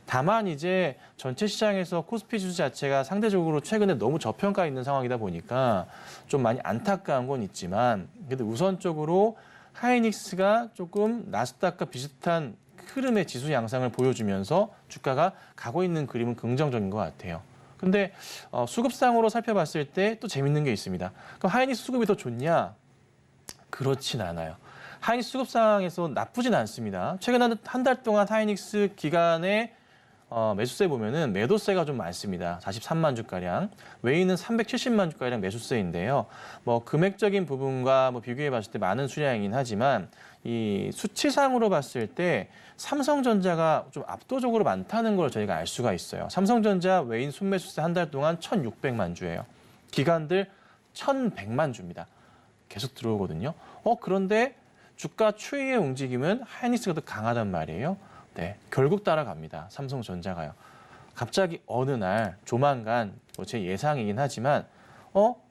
다만 이제 전체 시장에서 코스피 지수 자체가 상대적으로 최근에 너무 저평가 있는 상황이다 보니까 좀 많이 안타까운 건 있지만 그래도 우선적으로 하이닉스가 조금 나스닥과 비슷한 흐름의 지수 양상을 보여주면서 주가가 가고 있는 그림은 긍정적인 것 같아요. 근데 수급상으로 살펴봤을 때 또 재밌는 게 있습니다. 그럼 하이닉스 수급이 더 좋냐? 그렇진 않아요. 하이닉스 수급상에서 나쁘진 않습니다. 최근 한 달 동안 하이닉스 기간의 매수세 보면은 매도세가 좀 많습니다. 43만 주가량. 외인은 370만 주가량 매수세인데요. 뭐 금액적인 부분과 뭐 비교해 봤을 때 많은 수량이긴 하지만 이 수치상으로 봤을 때 삼성전자가 좀 압도적으로 많다는 걸 저희가 알 수가 있어요. 삼성전자 외인 순매수세 한 달 동안 1,600만 주예요. 기관들 1,100만 주입니다. 계속 들어오거든요. 그런데 주가 추이의 움직임은 하이닉스가 더 강하단 말이에요. 네, 결국 따라갑니다. 삼성전자가요. 갑자기 어느 날 조만간 제 예상이긴 하지만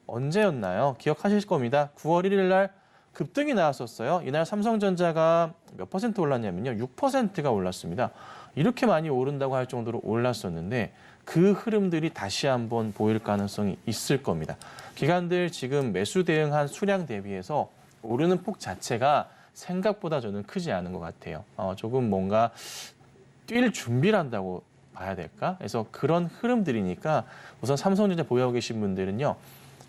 언제였나요? 기억하실 겁니다. 9월 1일 날 급등이 나왔었어요. 이날 삼성전자가 몇 퍼센트 올랐냐면요. 6%가 올랐습니다. 이렇게 많이 오른다고 할 정도로 올랐었는데 그 흐름들이 다시 한번 보일 가능성이 있을 겁니다. 기관들 지금 매수 대응한 수량 대비해서 오르는 폭 자체가 생각보다 저는 크지 않은 것 같아요. 조금 뭔가 뛸 준비를 한다고 봐야 될까? 그래서 그런 흐름들이니까 우선 삼성전자 보유하고 계신 분들은요.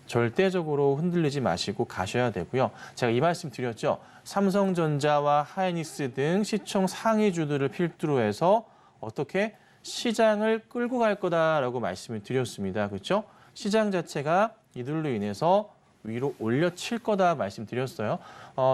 절대적으로 흔들리지 마시고 가셔야 되고요. 제가 이 말씀 드렸죠. 삼성전자와 하이닉스 등 시총 상위주들을 필두로 해서 어떻게 시장을 끌고 갈 거다라고 말씀을 드렸습니다. 그렇죠? 시장 자체가 이들로 인해서 위로 올려칠 거다 말씀드렸어요.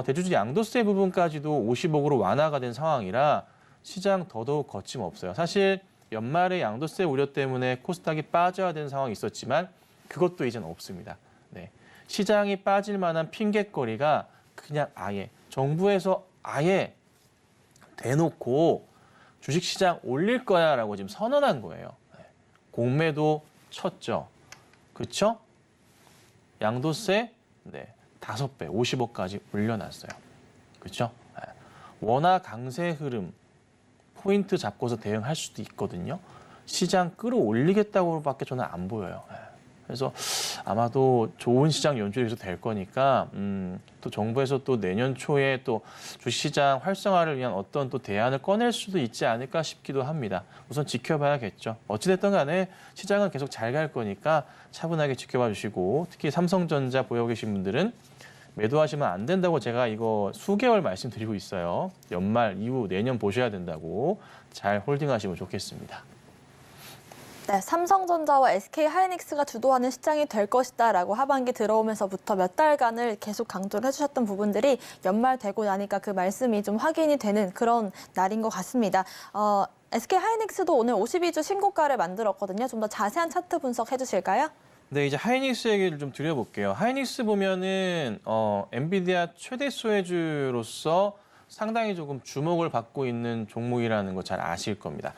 대주주 양도세 부분까지도 50억으로 완화가 된 상황이라 시장 더더욱 거침없어요. 사실 연말에 양도세 우려 때문에 코스닥이 빠져야 되는 상황이 있었지만 그것도 이제는 없습니다. 네. 시장이 빠질 만한 핑곗거리가 그냥 아예 정부에서 아예 대놓고 주식시장 올릴 거야라고 지금 선언한 거예요. 네. 공매도 쳤죠. 그렇죠? 양도세 5배, 50억까지 올려놨어요. 그렇죠? 원화 강세 흐름 포인트 잡고서 대응할 수도 있거든요. 시장 끌어올리겠다고밖에 저는 안 보여요. 그래서 아마도 좋은 시장 연출이 될 거니까 또 정부에서 또 내년 초에 또 주시장 활성화를 위한 어떤 또 대안을 꺼낼 수도 있지 않을까 싶기도 합니다. 우선 지켜봐야겠죠. 어찌됐든 간에 시장은 계속 잘 갈 거니까 차분하게 지켜봐 주시고 특히 삼성전자 보유하고 계신 분들은 매도하시면 안 된다고 제가 이거 수개월 말씀드리고 있어요. 연말 이후 내년 보셔야 된다고 잘 홀딩하시면 좋겠습니다. 네, 삼성전자와 SK하이닉스가 주도하는 시장이 될 것이다라고 하반기 들어오면서부터 몇 달간을 계속 강조를 해주셨던 부분들이 연말 되고 나니까 그 말씀이 좀 확인이 되는 그런 날인 것 같습니다. SK하이닉스도 오늘 52주 신고가를 만들었거든요. 좀 더 자세한 차트 분석해 주실까요? 네, 이제 하이닉스 얘기를 좀 드려볼게요. 하이닉스 보면은 엔비디아 최대 수혜주로서 상당히 조금 주목을 받고 있는 종목이라는 거 잘 아실 겁니다.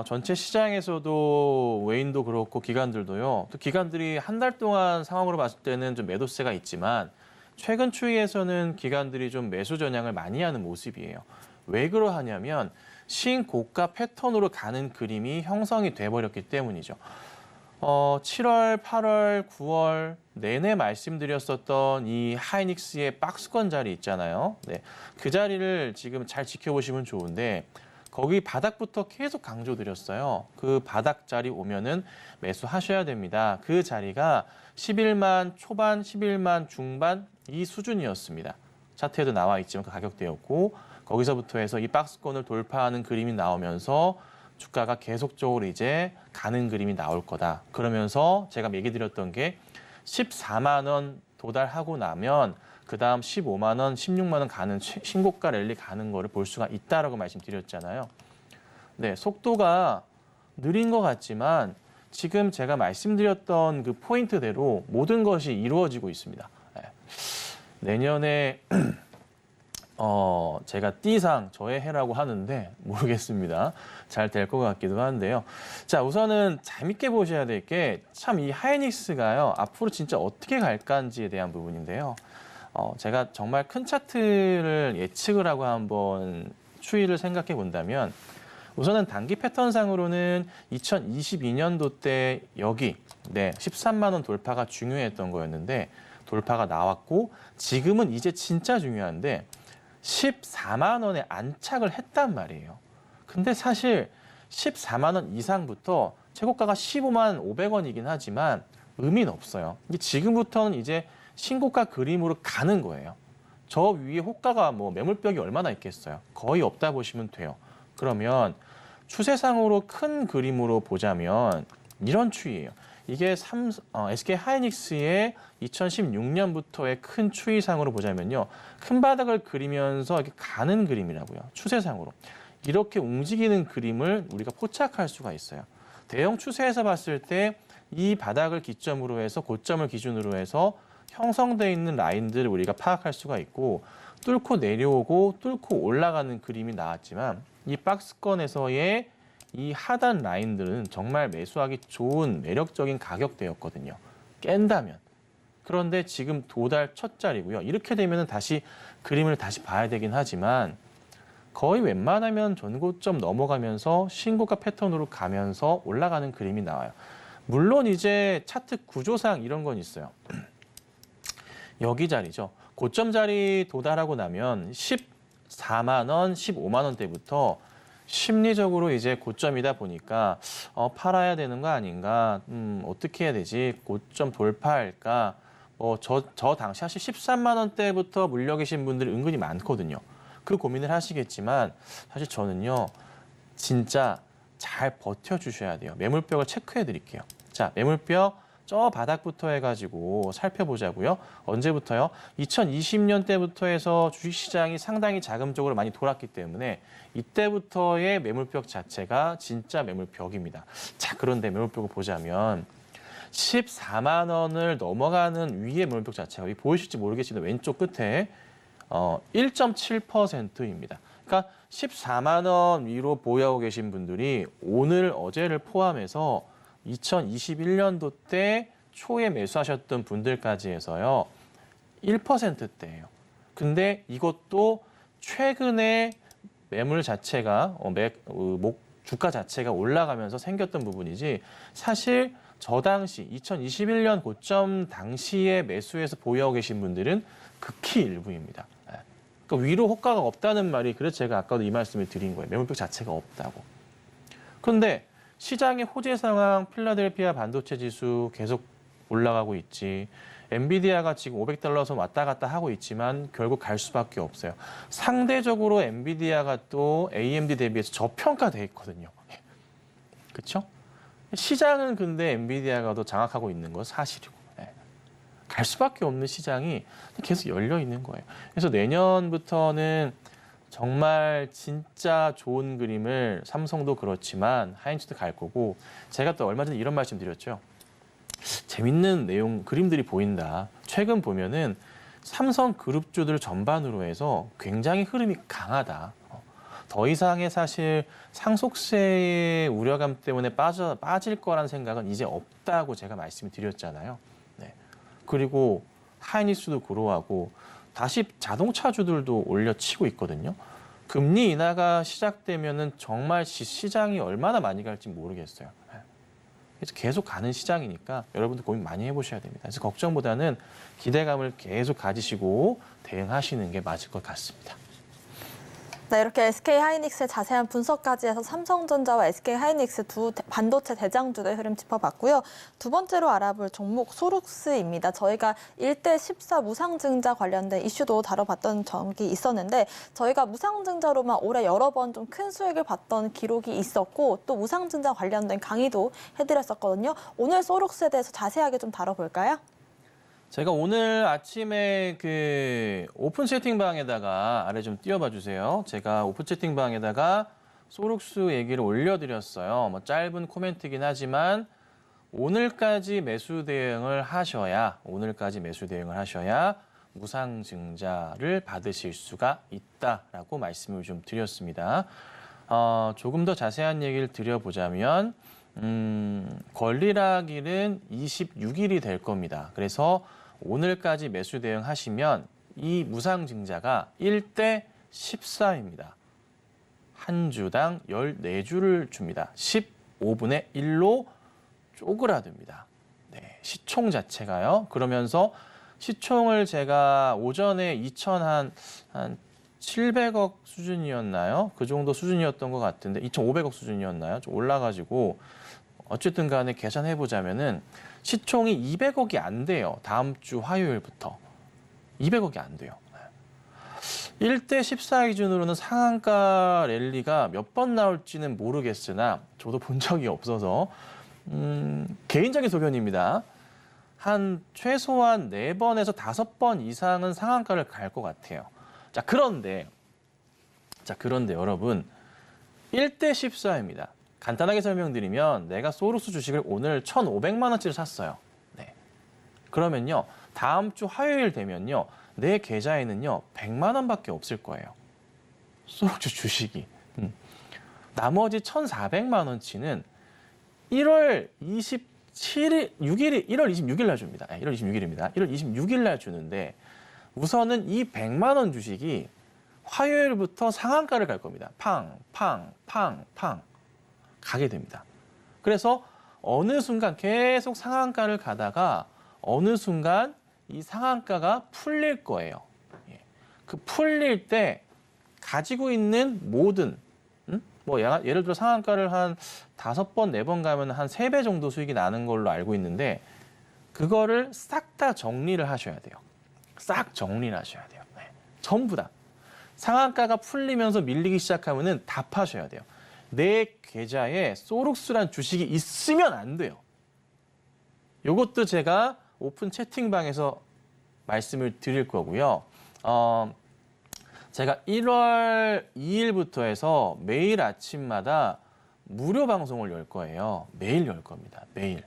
전체 시장에서도 외인도 그렇고 기관들도요. 또 기관들이 한 달 동안 상황으로 봤을 때는 좀 매도세가 있지만 최근 추이에서는 기관들이 좀 매수 전향을 많이 하는 모습이에요. 왜 그러하냐면 신고가 패턴으로 가는 그림이 형성이 돼버렸기 때문이죠. 7월, 8월, 9월 내내 말씀드렸었던 이 하이닉스의 박스권 자리 있잖아요. 네, 그 자리를 지금 잘 지켜보시면 좋은데 거기 바닥부터 계속 강조드렸어요. 그 바닥 자리 오면은 매수하셔야 됩니다. 그 자리가 11만 초반, 11만 중반 이 수준이었습니다. 차트에도 나와 있지만 그 가격대였고 거기서부터 해서 이 박스권을 돌파하는 그림이 나오면서 주가가 계속적으로 이제 가는 그림이 나올 거다. 그러면서 제가 얘기 드렸던 게 14만 원 도달하고 나면 그다음 15만 원, 16만 원 가는 신고가 랠리 가는 거를 볼 수가 있다라고 말씀드렸잖아요. 네, 속도가 느린 것 같지만 지금 제가 말씀드렸던 그 포인트대로 모든 것이 이루어지고 있습니다. 네. 내년에 제가 띠상 저의 해라고 하는데 모르겠습니다. 잘 될 것 같기도 한데요. 자, 우선은 재밌게 보셔야 될 게 참 이 하이닉스가요. 앞으로 진짜 어떻게 갈까지에 대한 부분인데요. 제가 정말 큰 차트를 예측을 하고 한번 추이를 생각해 본다면 우선은 단기 패턴상으로는 2022년도 때 여기 13만 원 돌파가 중요했던 거였는데 돌파가 나왔고 지금은 이제 진짜 중요한데 14만 원에 안착을 했단 말이에요. 근데 사실 14만 원 이상부터 최고가가 15만 500원이긴 하지만 의미는 없어요. 이게 지금부터는 이제 신고가 그림으로 가는 거예요. 저 위에 호가가 뭐 매물벽이 얼마나 있겠어요. 거의 없다 보시면 돼요. 그러면 추세상으로 큰 그림으로 보자면 이런 추이예요. 이게 SK 하이닉스의 2016년부터의 큰 추이상으로 보자면요. 큰 바닥을 그리면서 이렇게 가는 그림이라고요. 추세상으로. 이렇게 움직이는 그림을 우리가 포착할 수가 있어요. 대형 추세에서 봤을 때 이 바닥을 기점으로 해서 고점을 기준으로 해서 형성되어 있는 라인들을 우리가 파악할 수가 있고 뚫고 내려오고 뚫고 올라가는 그림이 나왔지만 이 박스권에서의 이 하단 라인들은 정말 매수하기 좋은 매력적인 가격대였거든요. 깬다면. 그런데 지금 도달 첫 자리고요. 이렇게 되면 다시 그림을 다시 봐야 되긴 하지만 거의 웬만하면 전고점 넘어가면서 신고가 패턴으로 가면서 올라가는 그림이 나와요. 물론 이제 차트 구조상 이런 건 있어요. 여기 자리죠. 고점 자리 도달하고 나면 14만 원, 15만 원대부터 심리적으로 이제 고점이다 보니까 팔아야 되는 거 아닌가? 어떻게 해야 되지? 고점 돌파할까? 저 당시 사실 13만 원대부터 물려 계신 분들이 은근히 많거든요. 그 고민을 하시겠지만 사실 저는요. 진짜 잘 버텨주셔야 돼요. 매물벽을 체크해 드릴게요. 자, 매물벽 저 바닥부터 해가지고 살펴보자고요. 언제부터요? 2020년 때부터 해서 주식시장이 상당히 자금적으로 많이 돌았기 때문에 이때부터의 매물벽 자체가 진짜 매물벽입니다. 자, 그런데 매물벽을 보자면 14만 원을 넘어가는 위의 매물벽 자체가 여기 보이실지 모르겠지만 왼쪽 끝에 1.7%입니다. 그러니까 14만 원 위로 보유하고 계신 분들이 오늘 어제를 포함해서 2021년도 때 초에 매수하셨던 분들까지 해서요. 1%대예요. 근데 이것도 최근에 매물 자체가 주가 자체가 올라가면서 생겼던 부분이지 사실 저 당시 2021년 고점 당시에 매수해서 보유하고 계신 분들은 극히 일부입니다. 그러니까 위로 호가가 없다는 말이 그래서 제가 아까도 이 말씀을 드린 거예요. 매물벽 자체가 없다고. 그런데 시장의 호재 상황, 필라델피아 반도체 지수 계속 올라가고 있지. 엔비디아가 지금 $500선 왔다 갔다 하고 있지만 결국 갈 수밖에 없어요. 상대적으로 엔비디아가 또 AMD 대비해서 저평가돼 있거든요. 그렇죠? 시장은 근데 엔비디아가 더 장악하고 있는 건 사실이고. 갈 수밖에 없는 시장이 계속 열려 있는 거예요. 그래서 내년부터는 정말 진짜 좋은 그림을 삼성도 그렇지만 하이닉스도 갈 거고 제가 또 얼마 전에 이런 말씀 드렸죠. 재밌는 내용 그림들이 보인다. 최근 보면은 삼성 그룹주들 전반으로 해서 굉장히 흐름이 강하다. 더 이상의 사실 상속세의 우려감 때문에 빠질 거란 생각은 이제 없다고 제가 말씀을 드렸잖아요. 네. 그리고 하이닉스도 그러하고 다시 자동차주들도 올려치고 있거든요. 금리 인하가 시작되면은 정말 시장이 얼마나 많이 갈지 모르겠어요. 그래서 계속 가는 시장이니까 여러분들 고민 많이 해보셔야 됩니다. 그래서 걱정보다는 기대감을 계속 가지시고 대응하시는 게 맞을 것 같습니다. 네, 이렇게 SK하이닉스의 자세한 분석까지 해서 삼성전자와 SK하이닉스 두 반도체 대장주의 흐름 짚어봤고요. 두 번째로 알아볼 종목 소룩스입니다. 저희가 1대 14 무상증자 관련된 이슈도 다뤄봤던 적이 있었는데 저희가 무상증자로만 올해 여러 번 좀 큰 수익을 봤던 기록이 있었고 또 무상증자 관련된 강의도 해드렸었거든요. 오늘 소룩스에 대해서 자세하게 좀 다뤄볼까요? 제가 오늘 아침에 그 오픈 채팅방에다가 아래 좀 띄워봐 주세요. 제가 오픈 채팅방에다가 소룩스 얘기를 올려드렸어요. 뭐 짧은 코멘트긴 하지만 오늘까지 매수 대응을 하셔야 무상증자를 받으실 수가 있다라고 말씀을 좀 드렸습니다. 조금 더 자세한 얘기를 드려보자면 권리락일은 26일이 될 겁니다. 그래서 오늘까지 매수 대응하시면 이 무상증자가 1대 14입니다. 한 주당 14주를 줍니다. 15분의 1로 쪼그라듭니다. 네, 시총 자체가요. 그러면서 시총을 제가 오전에 2,한 700억 수준이었나요? 그 정도 수준이었던 것 같은데 2,500억 수준이었나요? 좀 올라가지고 어쨌든 간에 계산해 보자면은 시총이 200억이 안 돼요. 다음 주 화요일부터 200억이 안 돼요. 1대 14 기준으로는 상한가 랠리가 몇 번 나올지는 모르겠으나 저도 본 적이 없어서 개인적인 소견입니다. 한 최소한 4번에서 5번 이상은 상한가를 갈 것 같아요. 자, 그런데 여러분 1대 14입니다. 간단하게 설명드리면 내가 소룩스 주식을 오늘 1,500만 원치를 샀어요. 네. 그러면요. 다음 주 화요일 되면요. 내 계좌에는요. 100만 원밖에 없을 거예요. 소룩스 주식이. 나머지 1,400만 원치는 1월 26일 날 줍니다. 1월 26일입니다. 1월 26일 날 주는데 우선은 이 100만 원 주식이 화요일부터 상한가를 갈 겁니다. 팡 가게 됩니다. 그래서 어느 순간 계속 상한가를 가다가 어느 순간 이 상한가가 풀릴 거예요. 그 풀릴 때 가지고 있는 모든 뭐 예를 들어 상한가를 한 5번, 4번 가면 한 3배 정도 수익이 나는 걸로 알고 있는데 그거를 싹 다 정리를 하셔야 돼요. 싹 정리를 하셔야 돼요. 네. 전부 다. 상한가가 풀리면서 밀리기 시작하면은 다 파셔야 돼요. 내 계좌에 소룩스란 주식이 있으면 안 돼요. 이것도 제가 오픈 채팅방에서 말씀을 드릴 거고요. 제가 1월 2일부터 해서 매일 아침마다 무료 방송을 열 거예요. 매일 열 겁니다. 매일.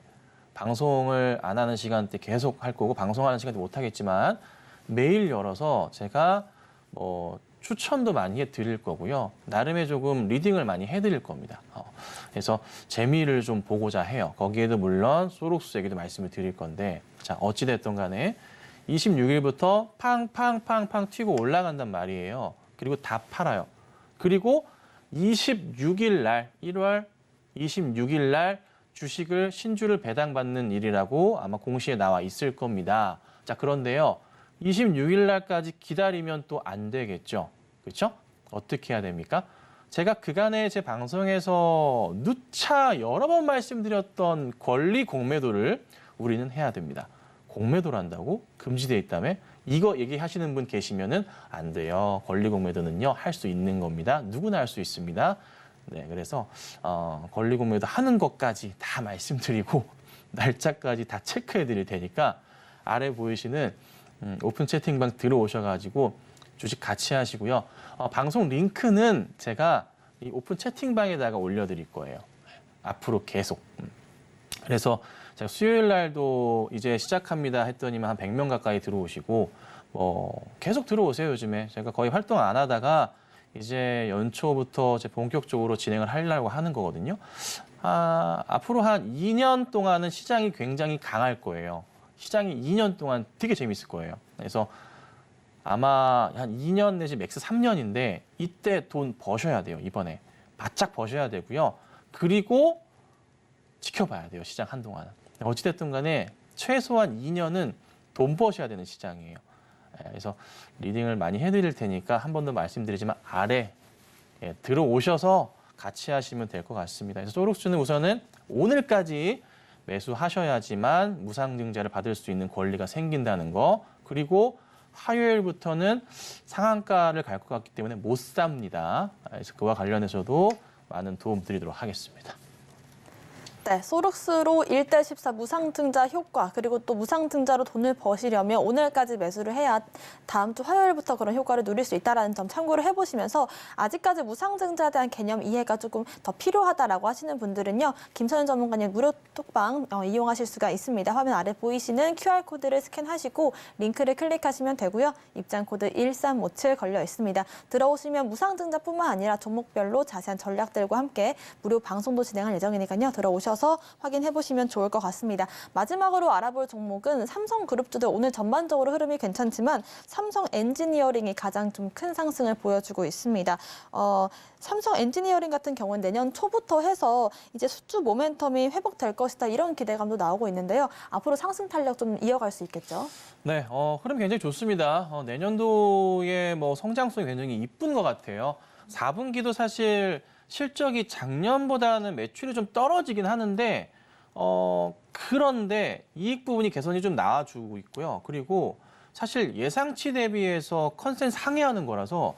방송을 안 하는 시간대 계속 할 거고 방송하는 시간대 못 하겠지만 매일 열어서 제가 추천도 많이 해드릴 거고요. 나름의 조금 리딩을 많이 해드릴 겁니다. 그래서 재미를 좀 보고자 해요. 거기에도 물론 소룩스 얘기도 말씀을 드릴 건데 자 어찌됐든 간에 26일부터 팡팡팡팡 튀고 올라간단 말이에요. 그리고 다 팔아요. 그리고 26일 날 1월 26일 날 주식을 신주를 배당받는 일이라고 아마 공시에 나와 있을 겁니다. 자 그런데요. 26일 날까지 기다리면 또 안 되겠죠. 그렇죠? 어떻게 해야 됩니까? 제가 그간에 제 방송에서 누차 여러 번 말씀드렸던 권리 공매도를 우리는 해야 됩니다. 공매도를 한다고? 금지되어 있다며? 이거 얘기하시는 분 계시면은 안 돼요. 권리 공매도는요. 할 수 있는 겁니다. 누구나 할 수 있습니다. 네, 그래서 권리 공매도 하는 것까지 다 말씀드리고 날짜까지 다 체크해 드릴 테니까 아래 보이시는 오픈 채팅방 들어오셔가지고 주식 같이 하시고요. 방송 링크는 제가 이 오픈 채팅방에다가 올려드릴 거예요. 앞으로 계속. 그래서 제가 수요일 날도 이제 시작합니다 했더니만 한 100명 가까이 들어오시고 계속 들어오세요. 요즘에 제가 거의 활동 안 하다가 이제 연초부터 제 본격적으로 진행을 하려고 하는 거거든요. 앞으로 한 2년 동안은 시장이 굉장히 강할 거예요. 시장이 2년 동안 되게 재밌을 거예요. 그래서 아마 한 2년 내지 맥스 3년인데 이때 돈 버셔야 돼요. 이번에 바짝 버셔야 되고요. 그리고 지켜봐야 돼요. 시장 한동안은. 어찌됐든 간에 최소한 2년은 돈 버셔야 되는 시장이에요. 그래서 리딩을 많이 해드릴 테니까 한 번 더 말씀드리지만 아래 들어오셔서 같이 하시면 될 것 같습니다. 그래서 소록스는 우선은 오늘까지 매수하셔야지만 무상증자를 받을 수 있는 권리가 생긴다는 거. 그리고 화요일부터는 상한가를 갈 것 같기 때문에 못 삽니다. 그래서 그와 관련해서도 많은 도움 드리도록 하겠습니다. 네, 소록스로 1대14 무상증자 효과 그리고 또 무상증자로 돈을 버시려면 오늘까지 매수를 해야 다음 주 화요일부터 그런 효과를 누릴 수 있다는 점 참고를 해보시면서 아직까지 무상증자에 대한 개념 이해가 조금 더 필요하다라고 하시는 분들은요. 김선현 전문가님 무료 톡방 이용하실 수가 있습니다. 화면 아래 보이시는 QR코드를 스캔하시고 링크를 클릭하시면 되고요. 입장 코드 1357 걸려 있습니다. 들어오시면 무상증자뿐만 아니라 종목별로 자세한 전략들과 함께 무료 방송도 진행할 예정이니까요. 들어오셔서 확인해 보시면 좋을 것 같습니다. 마지막으로 알아볼 종목은 삼성그룹주들 오늘 전반적으로 흐름이 괜찮지만 삼성 엔지니어링이 가장 좀 큰 상승을 보여주고 있습니다. 삼성 엔지니어링 같은 경우는 내년 초부터 해서 이제 수주 모멘텀이 회복될 것이다 이런 기대감도 나오고 있는데요. 앞으로 상승 탄력 좀 이어갈 수 있겠죠? 네, 흐름 굉장히 좋습니다. 내년도의 성장성이 굉장히 이쁜 것 같아요. 4분기도 사실 실적이 작년보다는 매출이 좀 떨어지긴 하는데 그런데 이익 부분이 개선이 좀 나와주고 있고요. 그리고 사실 예상치 대비해서 컨센서스 상회하는 거라서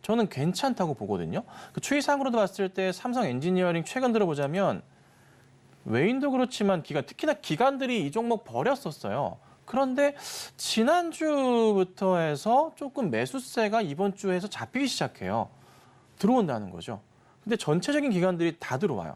저는 괜찮다고 보거든요. 그 추이상으로도 봤을 때 삼성 엔지니어링 최근 들어보자면 외인도 그렇지만 특히나 기관들이 이 종목 버렸었어요. 그런데 지난주부터 해서 조금 매수세가 이번 주에서 잡히기 시작해요. 들어온다는 거죠. 근데 전체적인 기관들이 다 들어와요.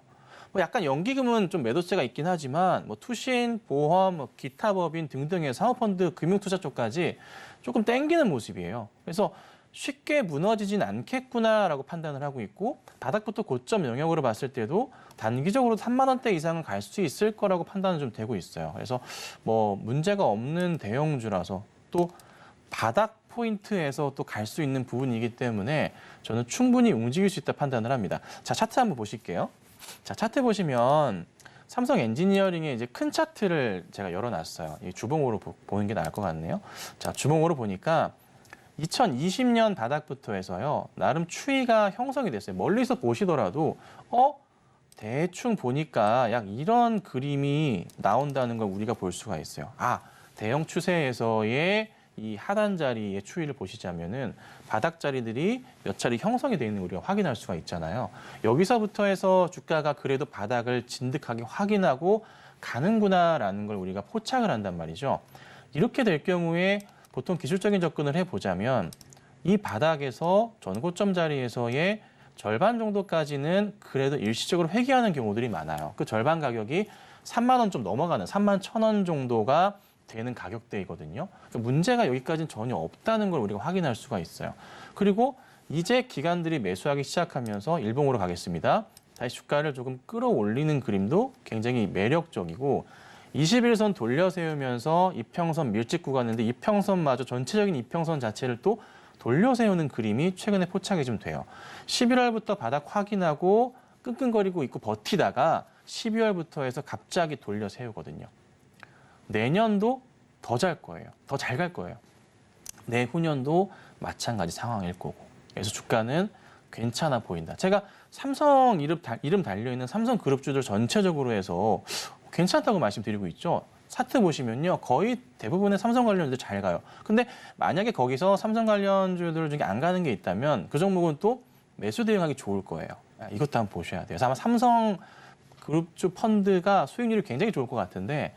약간 연기금은 좀 매도세가 있긴 하지만 투신, 보험, 기타 법인 등등의 사모펀드, 금융투자 쪽까지 조금 땡기는 모습이에요. 그래서 쉽게 무너지진 않겠구나라고 판단을 하고 있고 바닥부터 고점 영역으로 봤을 때도 단기적으로 3만 원대 이상은 갈 수 있을 거라고 판단은 좀 되고 있어요. 그래서 문제가 없는 대형주라서 또 바닥 포인트에서 또 갈 수 있는 부분이기 때문에 저는 충분히 움직일 수 있다 판단을 합니다. 자, 차트 한번 보실게요. 자, 차트 보시면 삼성 엔지니어링의 이제 큰 차트를 제가 열어놨어요. 이 주봉으로 보는 게 나을 것 같네요. 자, 주봉으로 보니까 2020년 바닥부터 해서요. 나름 추이가 형성이 됐어요. 멀리서 보시더라도 대충 보니까 약 이런 그림이 나온다는 걸 우리가 볼 수가 있어요. 대형 추세에서의 이 하단 자리의 추이를 보시자면은 바닥 자리들이 몇 자리 형성이 되어 있는 걸 우리가 확인할 수가 있잖아요. 여기서부터 해서 주가가 그래도 바닥을 진득하게 확인하고 가는구나라는 걸 우리가 포착을 한단 말이죠. 이렇게 될 경우에 보통 기술적인 접근을 해보자면 이 바닥에서 전고점 자리에서의 절반 정도까지는 그래도 일시적으로 회귀하는 경우들이 많아요. 그 절반 가격이 3만 원 좀 넘어가는 3만 1,000원 정도가 되는 가격대이거든요. 그러니까 문제가 여기까지는 전혀 없다는 걸 우리가 확인할 수가 있어요. 그리고 이제 기관들이 매수하기 시작하면서 일봉으로 가겠습니다. 다시 주가를 조금 끌어올리는 그림도 굉장히 매력적이고 21선 돌려 세우면서 이평선 밀집 구간인데 이평선마저 전체적인 이평선 자체를 또 돌려 세우는 그림이 최근에 포착이 좀 돼요. 11월부터 바닥 확인하고 끙끙거리고 있고 버티다가 12월부터 해서 갑자기 돌려 세우거든요. 내년도 더 잘 거예요. 더 잘 갈 거예요. 내후년도 마찬가지 상황일 거고. 그래서 주가는 괜찮아 보인다. 제가 삼성 이름 달려있는 삼성그룹주들 전체적으로 해서 괜찮다고 말씀드리고 있죠. 차트 보시면요. 거의 대부분의 삼성 관련주들 잘 가요. 근데 만약에 거기서 삼성 관련주들 중에 안 가는 게 있다면 그 종목은 또 매수 대응하기 좋을 거예요. 이것도 한번 보셔야 돼요. 그래서 아마 삼성 그룹주 펀드가 수익률이 굉장히 좋을 것 같은데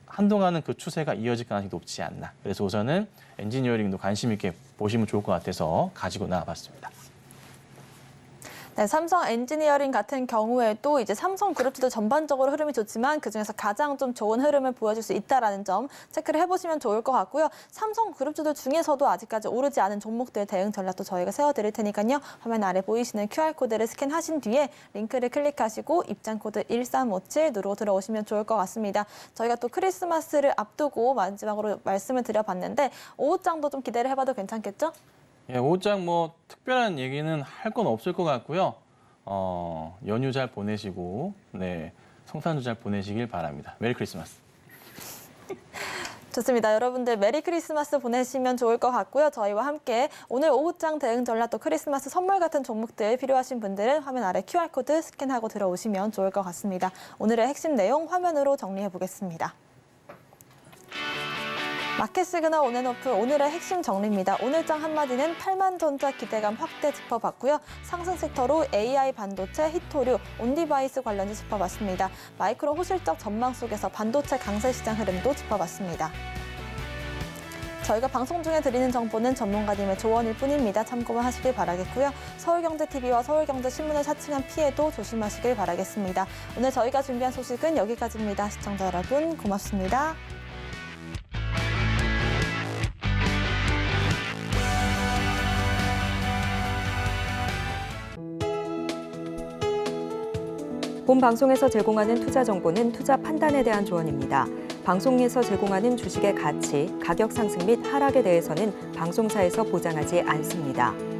한동안은 그 추세가 이어질 가능성이 높지 않나. 그래서 우선은 엔지니어링도 관심 있게 보시면 좋을 것 같아서 가지고 나와봤습니다. 네, 삼성 엔지니어링 같은 경우에도 이제 삼성그룹주도 전반적으로 흐름이 좋지만 그중에서 가장 좀 좋은 흐름을 보여줄 수 있다는 점 체크를 해보시면 좋을 것 같고요. 삼성그룹주들 중에서도 아직까지 오르지 않은 종목들 대응 전략도 저희가 세워드릴 테니까요. 화면 아래 보이시는 QR코드를 스캔하신 뒤에 링크를 클릭하시고 입장코드 1357으로 들어오시면 좋을 것 같습니다. 저희가 또 크리스마스를 앞두고 마지막으로 말씀을 드려봤는데 오후장도 좀 기대를 해봐도 괜찮겠죠? 예, 오후장 특별한 얘기는 할 건 없을 것 같고요. 연휴 잘 보내시고, 네, 성탄주 잘 보내시길 바랍니다. 메리 크리스마스. 좋습니다. 여러분들 메리 크리스마스 보내시면 좋을 것 같고요. 저희와 함께 오늘 오후장 대응 전략 또 크리스마스 선물 같은 종목들 필요하신 분들은 화면 아래 QR코드 스캔하고 들어오시면 좋을 것 같습니다. 오늘의 핵심 내용 화면으로 정리해 보겠습니다. 마켓 시그널 온앤오프 오늘의 핵심 정리입니다. 오늘장 한마디는 8만전자 기대감 확대 짚어봤고요. 상승 섹터로 AI 반도체, 히토류, 온디바이스 관련주 짚어봤습니다. 마이크로 호실적 전망 속에서 반도체 강세 시장 흐름도 짚어봤습니다. 저희가 방송 중에 드리는 정보는 전문가님의 조언일 뿐입니다. 참고만 하시길 바라겠고요. 서울경제TV와 서울경제신문을 사칭한 피해도 조심하시길 바라겠습니다. 오늘 저희가 준비한 소식은 여기까지입니다. 시청자 여러분 고맙습니다. 본 방송에서 제공하는 투자 정보는 투자 판단에 대한 조언입니다. 방송에서 제공하는 주식의 가치, 가격 상승 및 하락에 대해서는 방송사에서 보장하지 않습니다.